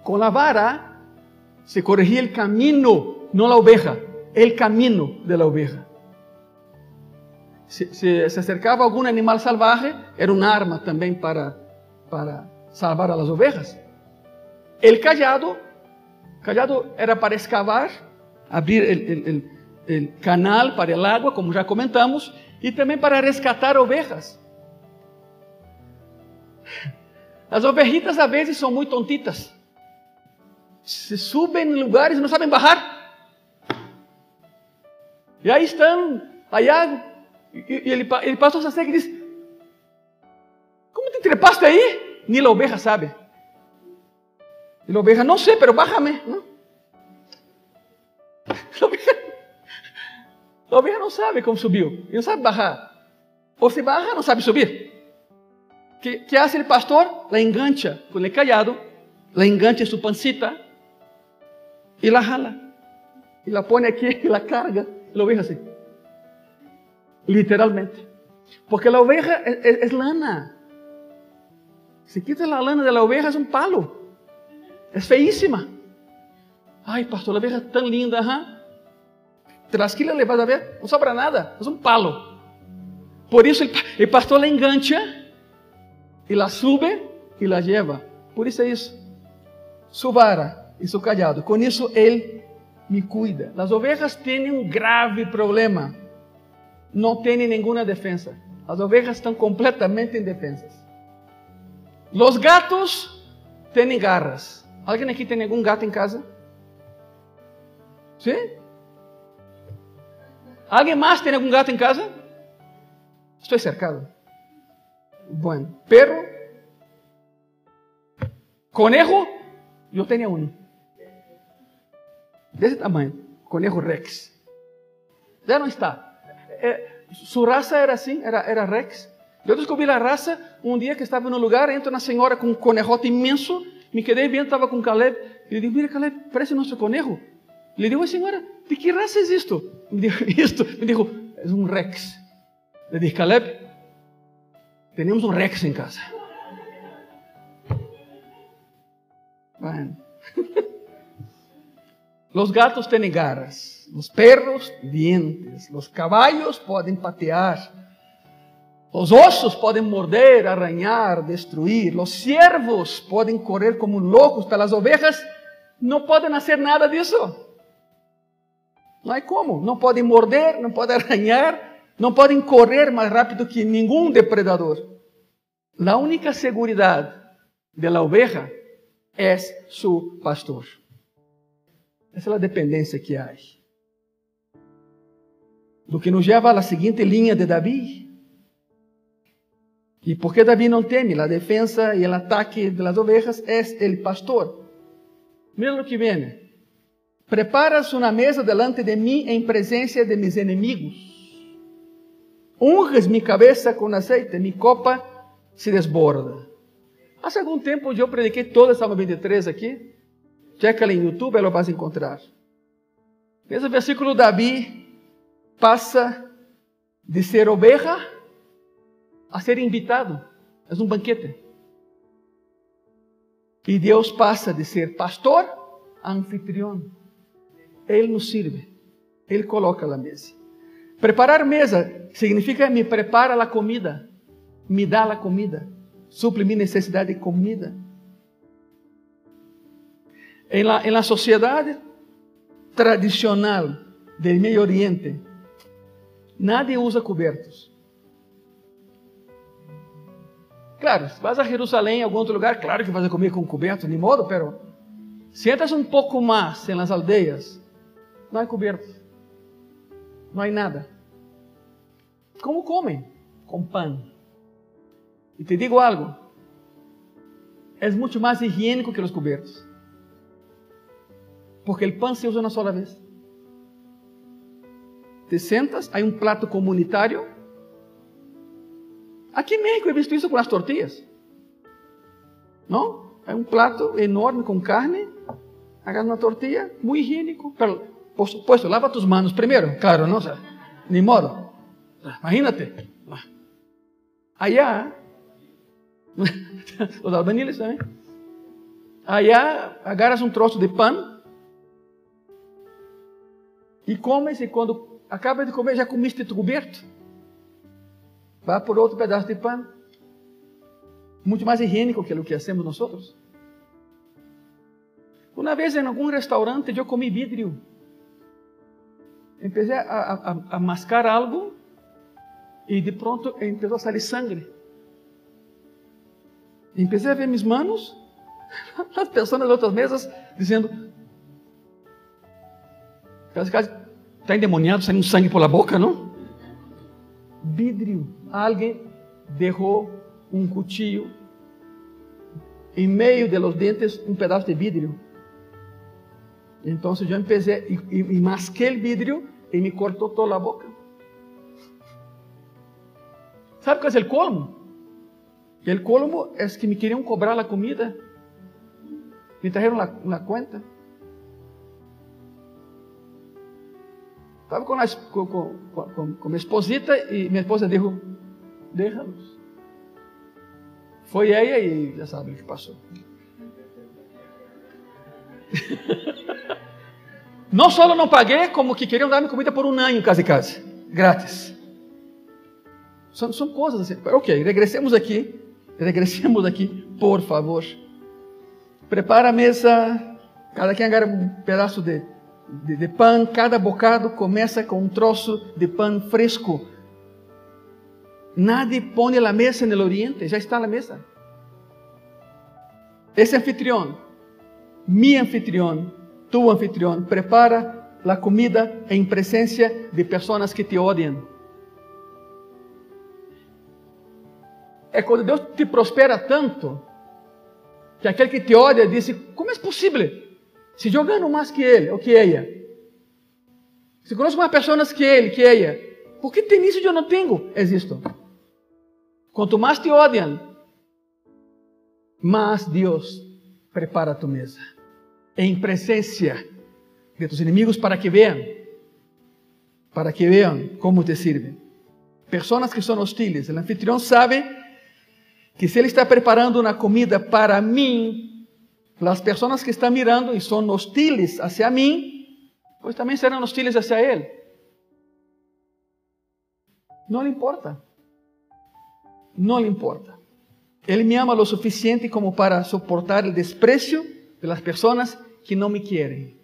Con la vara se corregía el camino, no la oveja, el camino de la oveja. Si se acercaba a algún animal salvaje, era un arma también para salvar a las ovejas. El callado era para excavar, abrir el canal para el agua, como ya comentamos, y también para rescatar ovejas. Las ovejitas a veces son muy tontitas. Se suben en lugares y no saben bajar. Y ahí están, allá, y el pastor se acerca y dice, ¿cómo te trepaste ahí? Ni la oveja sabe. Y la oveja, no sé, pero bájame, ¿no? La oveja no sabe cómo subió, y no sabe bajar. O si baja, no sabe subir. ¿Qué hace el pastor? La engancha con el callado, la engancha en su pancita, y la jala, y la pone aquí, y la carga, y la oveja así, literalmente, porque la oveja es lana. Si quitas la lana de la oveja es un palo, es feísima. Ay, pastor, la oveja es tan linda, ajá. Trasquila, le vas a ver, no sobra nada, es un palo. Por eso el pastor la engancha, y la sube, y la lleva. Por eso es su vara y su callado. Con eso Él me cuida. Las ovejas tienen un grave problema. No tienen ninguna defensa. Las ovejas están completamente indefensas. Los gatos tienen garras. ¿Alguien aquí tiene algún gato en casa? ¿Sí? ¿Alguien más tiene algún gato en casa? Estoy cercado. Bueno, perro, conejo, yo tenía uno. De ese tamaño, conejo Rex. Ya no está. Su raza era así, era Rex. Eu descobri a raça um dia que estava no lugar, entra uma senhora com um conejote imenso, me quedei vendo, estava com Caleb, e lhe digo, mira Caleb, parece nosso conejo. Le digo, senhora, de que raça é isto? Me dijo, é um Rex. Le dije, Caleb, temos um Rex em casa. Bueno. Los gatos têm garras, os perros dientes, os caballos podem patear, os osos podem morder, arranhar, destruir, os ciervos podem correr como loucos pelas ovejas, não podem fazer nada disso. Não há como, não podem morder, não podem arranhar, não podem correr mais rápido que nenhum depredador. A única segurança da oveja é su pastor. Essa é a dependência que há. Do que nos leva à seguinte linha de Davi. E por que Davi não teme? A defesa e o ataque das ovejas é o pastor. Mira o que vem. Preparas uma mesa delante de mim em presença de mis inimigos. Unges mi cabeça com aceite, mi copa se desborda. Há algum tempo eu prediquei todo o Salmo 23 aqui. Checa em YouTube, ela vai encontrar. Nesse versículo, Davi passa de ser oveja a ser invitado. É um banquete. E Deus passa de ser pastor a anfitrião. Ele nos sirve. Ele coloca a mesa. Preparar mesa significa me prepara a comida. Me dá a comida. Suple minha necessidade de comida. Em la sociedade tradicional do Meio Oriente, nadie usa cobertos. Claro, se vas a Jerusalém, em algum outro lugar, claro que vas a comer com coberto, ni modo, pero si entras um pouco mais em las aldeias, não há cobertos, não há nada. Como comem? Com pão. E te digo algo, é muito mais higiênico que os cobertos. Porque o pão se usa uma sola vez. Te sentas, há um prato comunitário. Aqui em México eu visto isso com as tortillas. Não? Há um prato enorme com carne. Hagas uma tortilla, muito higiênico. Pero, por supuesto, lava tus manos primeiro. Claro, não? Ni modo. Imagínate. Allá, os albañiles também. Allá, agarras um troço de pão. E comes, e quando acaba de comer, já comiste tu coberto. Vai por outro pedaço de pão. Muito mais higiênico que o que hacemos nós outros. Uma vez em algum restaurante, eu comi vidro. Empecé a mascar algo e de pronto começou a sair sangue. Empecé a ver minhas manos, as pessoas nas outras mesas, dizendo... Está endemoniado, saindo sangue pela boca, não? Vidro. Alguém deixou um cuchillo em meio de los dentes, um pedaço de vidro. Então eu empecé e masquei o vidro e me cortou toda a boca. ¿Sabe qual é o colmo? O colmo é que me queriam cobrar a comida. Me trajeron la cuenta. Estava com minha esposita e minha esposa disse, deixa-nos. Foi ela e já sabe o que passou. Não só não paguei, como que queriam dar-me comida por um ano, quase, grátis. São coisas assim. Ok, regressemos aqui, por favor. Prepara a mesa, cada quem agarra um pedaço de pão, cada bocado começa com um troço de pão fresco. Nadie põe a mesa no Oriente, já está a mesa. Esse anfitrião, mi anfitrião, tu anfitrião, prepara a comida em presença de pessoas que te odiam. É quando Deus te prospera tanto, que aquele que te odia diz, como é possível? Se eu ganho mais que ele, ou que ela. Se conheço mais pessoas que ele, que ela. ¿Por que tem isso e eu não tenho? É isto. Cuanto más te odian, más Dios prepara tu mesa en presencia de tus enemigos para que vean cómo te sirven. Personas que son hostiles. El anfitrión sabe que si él está preparando una comida para mí, las personas que están mirando y son hostiles hacia mí, pues también serán hostiles hacia él. No le importa. No le importa. Él me ama lo suficiente como para soportar el desprecio de las personas que no me quieren,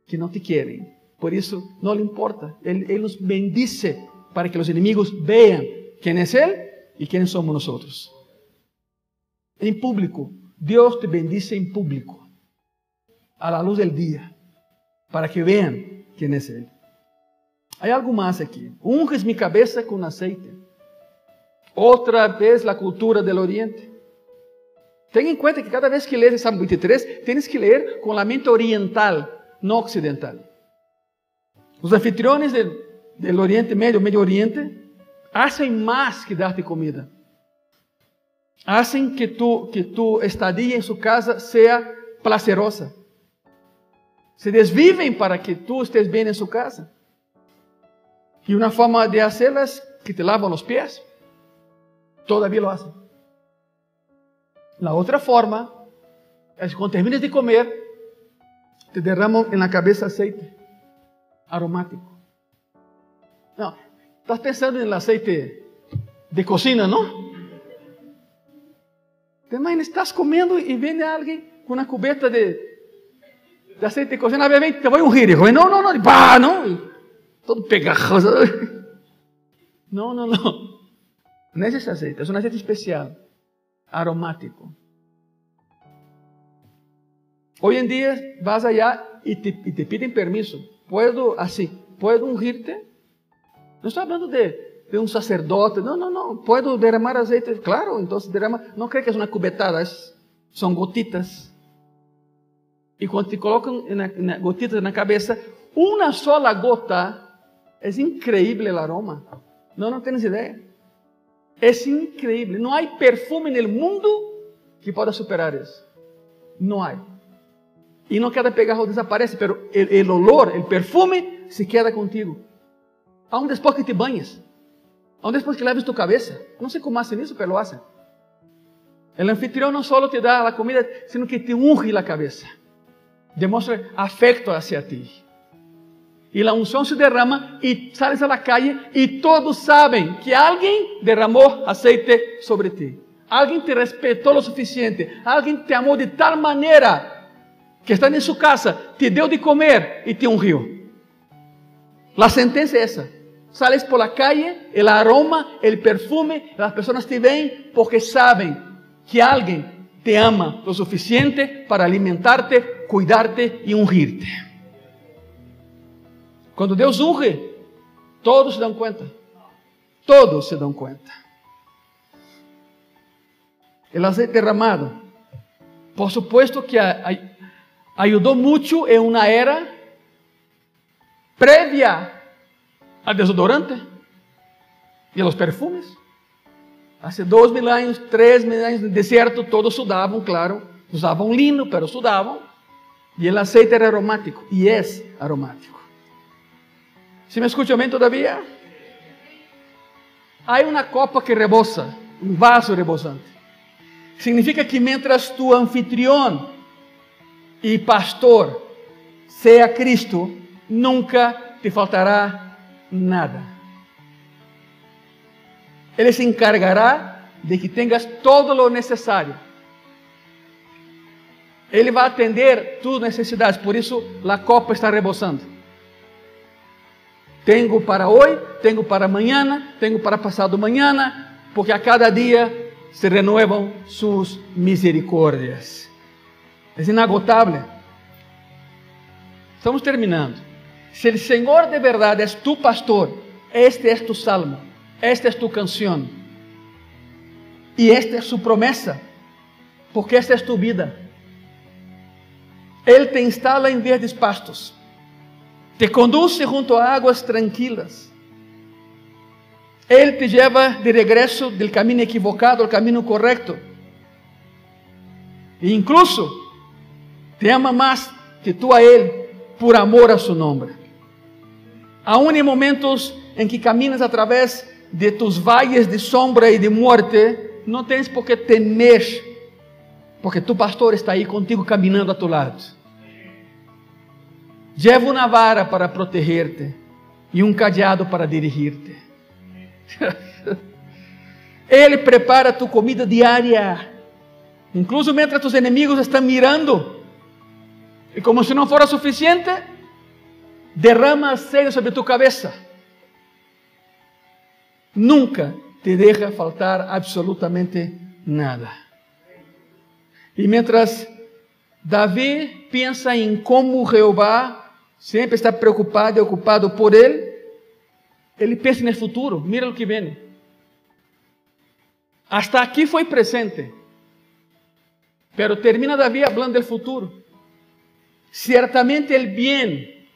que no te quieren. Por eso no le importa. Él nos bendice para que los enemigos vean quién es Él y quiénes somos nosotros. En público. Dios te bendice en público, a la luz del día, para que vean quién es Él. Hay algo más aquí. Unges mi cabeza con aceite. Otra vez la cultura del Oriente. Ten en cuenta que cada vez que lees el Salmo 23, tienes que leer con la mente oriental, no occidental. Los anfitriones del Oriente Medio, Medio Oriente, hacen más que darte comida. Hacen que tu estadía en su casa sea placerosa. Se desviven para que tú estés bien en su casa. Y una forma de hacerlas es que te lavan los pies. Todavía lo hacen. La otra forma es que cuando termines de comer, te derraman en la cabeza aceite aromático. No, estás pensando en el aceite de cocina, ¿no? Te imaginas, estás comiendo y viene alguien con una cubeta de aceite de cocina. Ven, te voy a ungir, hijo. No, ¡bah! No, todo pegajoso. No. No es ese aceite, es un aceite especial, aromático. Hoy en día vas allá y te piden permiso. ¿Puedo ungirte? No estoy hablando de un sacerdote. No. ¿Puedo derramar aceite? Claro, entonces derrama. No cree que es una cubetada, son gotitas. Y cuando te colocan gotitas en la cabeza, una sola gota, es increíble el aroma. No tienes idea. Es increíble. No hay perfume en el mundo que pueda superar eso. No hay. Y no queda pegajoso, desaparece, pero el olor, el perfume se queda contigo. Aún después que te bañes. Aún después que laves tu cabeza. No sé cómo hacen eso, pero lo hacen. El anfitrión no solo te da la comida, sino que te unge la cabeza. Demuestra afecto hacia ti. Y la unción se derrama y sales a la calle y todos saben que alguien derramó aceite sobre ti. Alguien te respetó lo suficiente. Alguien te amó de tal manera que estando en su casa, te dio de comer y te ungió. La sentencia es esa. Sales por la calle, el aroma, el perfume, las personas te ven porque saben que alguien te ama lo suficiente para alimentarte, cuidarte y ungirte. Cuando Dios unge, todos se dan cuenta. Todos se dan cuenta. El aceite derramado, por supuesto que ayudó mucho en una era previa al desodorante y a los perfumes. Hace 2000 años, 3000 años, en el desierto, todos sudaban, claro. Usaban lino, pero sudaban. Y el aceite era aromático, y es aromático. ¿Sí me escuchan bien todavía? Hay una copa que rebosa, un vaso rebosante. Significa que mientras tu anfitrión y pastor sea Cristo, nunca te faltará nada. Él se encargará de que tengas todo lo necesario. Ele vai atender tus necessidades, por isso a copa está rebosando. Tenho para hoje, tenho para amanhã, tenho para passado mañana, porque a cada dia se renovam suas misericórdias. É inagotável. Estamos terminando. Se o Senhor de verdade é tu pastor, este é tu salmo, esta é tu canção, e esta é sua promessa, porque esta é tu vida. Ele te instala em verdes pastos, te conduz junto a águas tranquilas, Él te lleva de regreso del camino equivocado al camino correcto. E incluso te ama más que tú a Él por amor a su nombre. Aún en momentos en que caminas a través de tus valles de sombra y de muerte, no tienes por qué temer, porque tu pastor está ahí contigo caminando a tu lado. Lleva una vara para protegerte y un cajado para dirigirte. Ele prepara tu comida diária, incluso mientras tus enemigos están mirando, y como si no fuera suficiente, derrama aceite sobre tu cabeza. Nunca te deja faltar absolutamente nada. Y mientras David piensa en cómo Jehová siempre está preocupado y ocupado por él, ele pensa en el futuro. Mira lo que viene. Hasta aquí fue presente, pero termina David hablando del futuro. Ciertamente el bien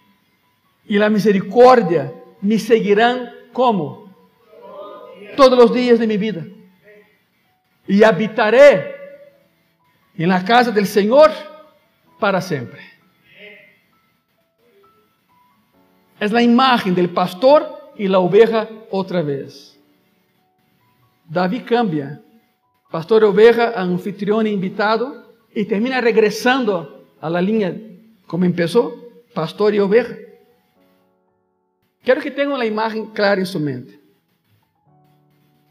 y la misericordia me seguirán como todos los días de mi vida, y habitaré en la casa del Señor para siempre. Es la imagen del pastor y la oveja otra vez. David cambia, pastor y oveja, a anfitrión e invitado, y termina regresando a la línea como empezó, pastor y oveja. Quiero que tengan la imagen clara en su mente.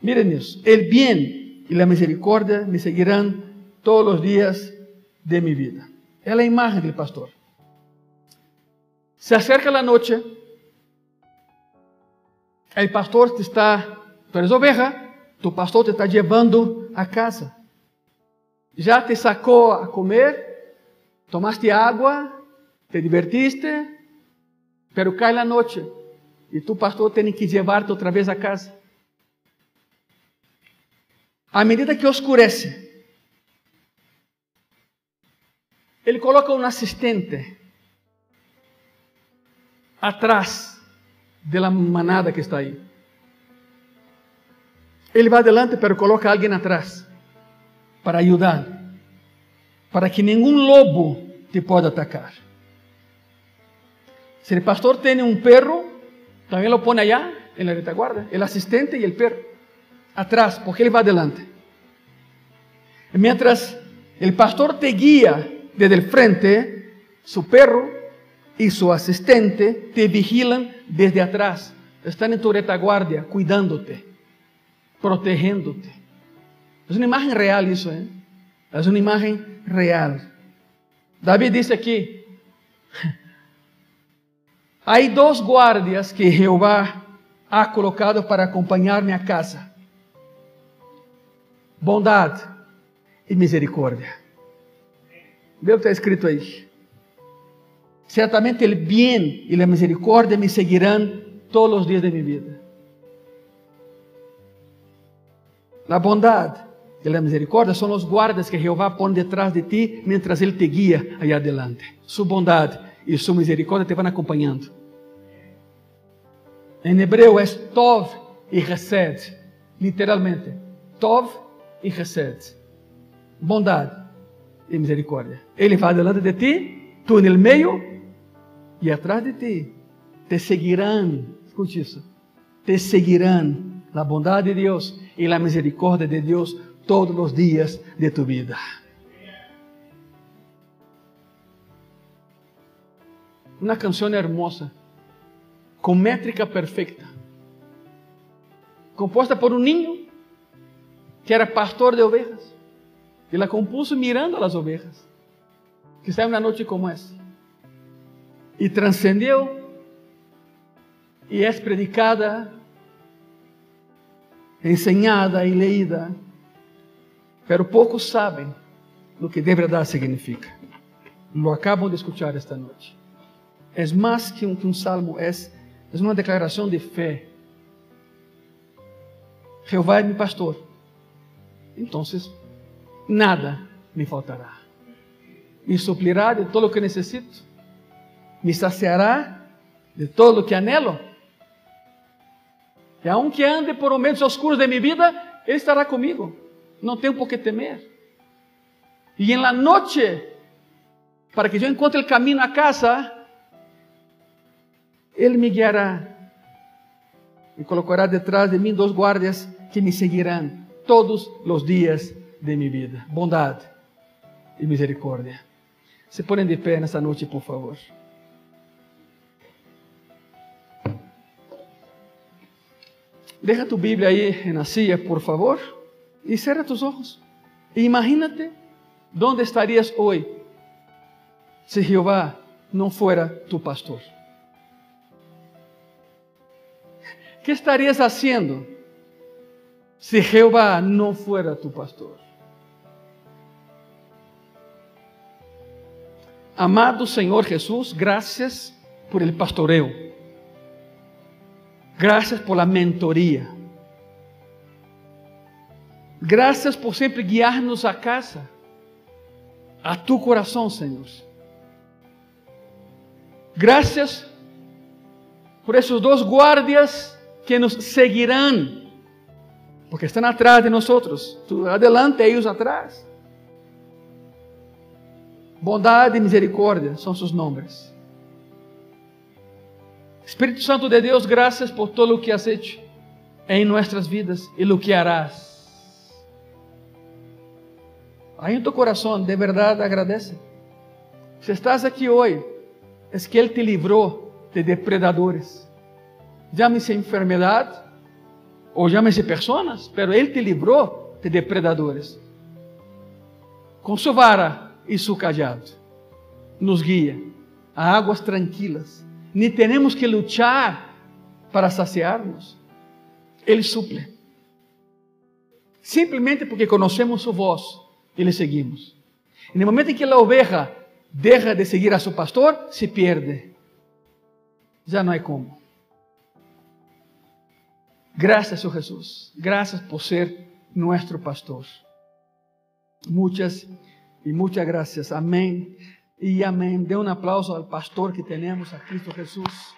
Miren eso, el bien y la misericordia me seguirán todos los días de mi vida. Es la imagen del pastor. Se acerca la noche, el pastor te está, tú eres oveja, tu pastor te está llevando a casa. Ya te sacó a comer, tomaste agua, te divertiste, pero cae la noche y tu pastor tiene que llevarte otra vez a casa. A medida que oscurece, ele coloca um assistente atrás da manada que está aí. Ele vai adelante, pero coloca alguém atrás para ajudar, para que nenhum lobo te possa atacar. Se o pastor tem um perro, também lo põe allá en la retaguarda, el assistente e o perro atrás, porque ele vai adelante. Mientras el pastor te guía desde el frente, su perro y su asistente te vigilan desde atrás. Están en tu retaguardia, cuidándote, protegiéndote. Es una imagen real eso, ¿eh? Es una imagen real. David dice aquí, hay dos guardias que Jehová ha colocado para acompañarme a casa. Bondad e misericórdia. Vê o que está escrito aí. Certamente o bem e a misericórdia me seguirão todos os dias de minha vida. A bondade e a misericórdia são os guardas que Jeová põe detrás de ti, mientras Ele te guia aí adelante. Sua bondade e sua misericórdia te vão acompanhando. Em hebreu é Tov e Hesed, literalmente. Tov e Hesed. Bondade e misericórdia. Ele vai delante de ti, tu no meio, e atrás de ti. Te seguirão, escute isso, te seguirão a bondade de Deus e a misericórdia de Deus todos os dias de tu vida. Uma canção hermosa, com métrica perfeita, composta por um niño que era pastor de ovejas. E la compuso mirando as ovejas que estavam na noite como essa. E transcendeu e é predicada, ensinada e leída, pero poucos sabem o que de verdade significa. Lo acabam de escuchar esta noite. É mais que um salmo, é uma declaração de fé. Jeová é meu pastor, então nada me faltará. Me suplirá de todo o que necessito, me saciará de todo o que anelo. Y aunque ande por momentos oscuros de mi vida, Él estará conmigo. No tengo por qué temer. Y en la noche, para que yo encuentre el camino a casa, Él me guiará y colocará detrás de mí 2 guardias que me seguirán todos los días de mi vida. Bondad y misericordia. Se ponen de pé en esta noche, por favor. Deja tu Biblia ahí en la silla, por favor, y cierra tus ojos. E imagínate dónde estarías hoy si Jehová no fuera tu pastor. ¿Qué estarías haciendo si Jehová no fuera tu pastor? Amado Señor Jesús, gracias por el pastoreo. Gracias por la mentoría. Gracias por siempre guiarnos a casa, a tu corazón, Señor. Gracias por esos 2 guardias que nos seguirán, porque están atrás de nosotros. Tú adelante, ellos atrás. Bondad y misericordia son sus nombres. Espíritu Santo de Dios, gracias por todo lo que has hecho en nuestras vidas y lo que harás. Ahí en tu corazón, de verdad agradece. Si estás aquí hoy, es que Él te libró de depredadores. Llámese enfermedad o llámese personas, pero Él te libró de depredadores. Con su vara y su callado nos guía a aguas tranquilas. Ni tenemos que luchar para saciarnos. Él suple. Simplemente porque conocemos su voz y le seguimos. En el momento en que la oveja deja de seguir a su pastor, se pierde. Ya no hay cómo. Gracias, oh Jesús. Gracias por ser nuestro pastor. Muchas y muchas gracias. Amén y amén. Dê un aplauso al pastor que tenemos, a Cristo Jesús.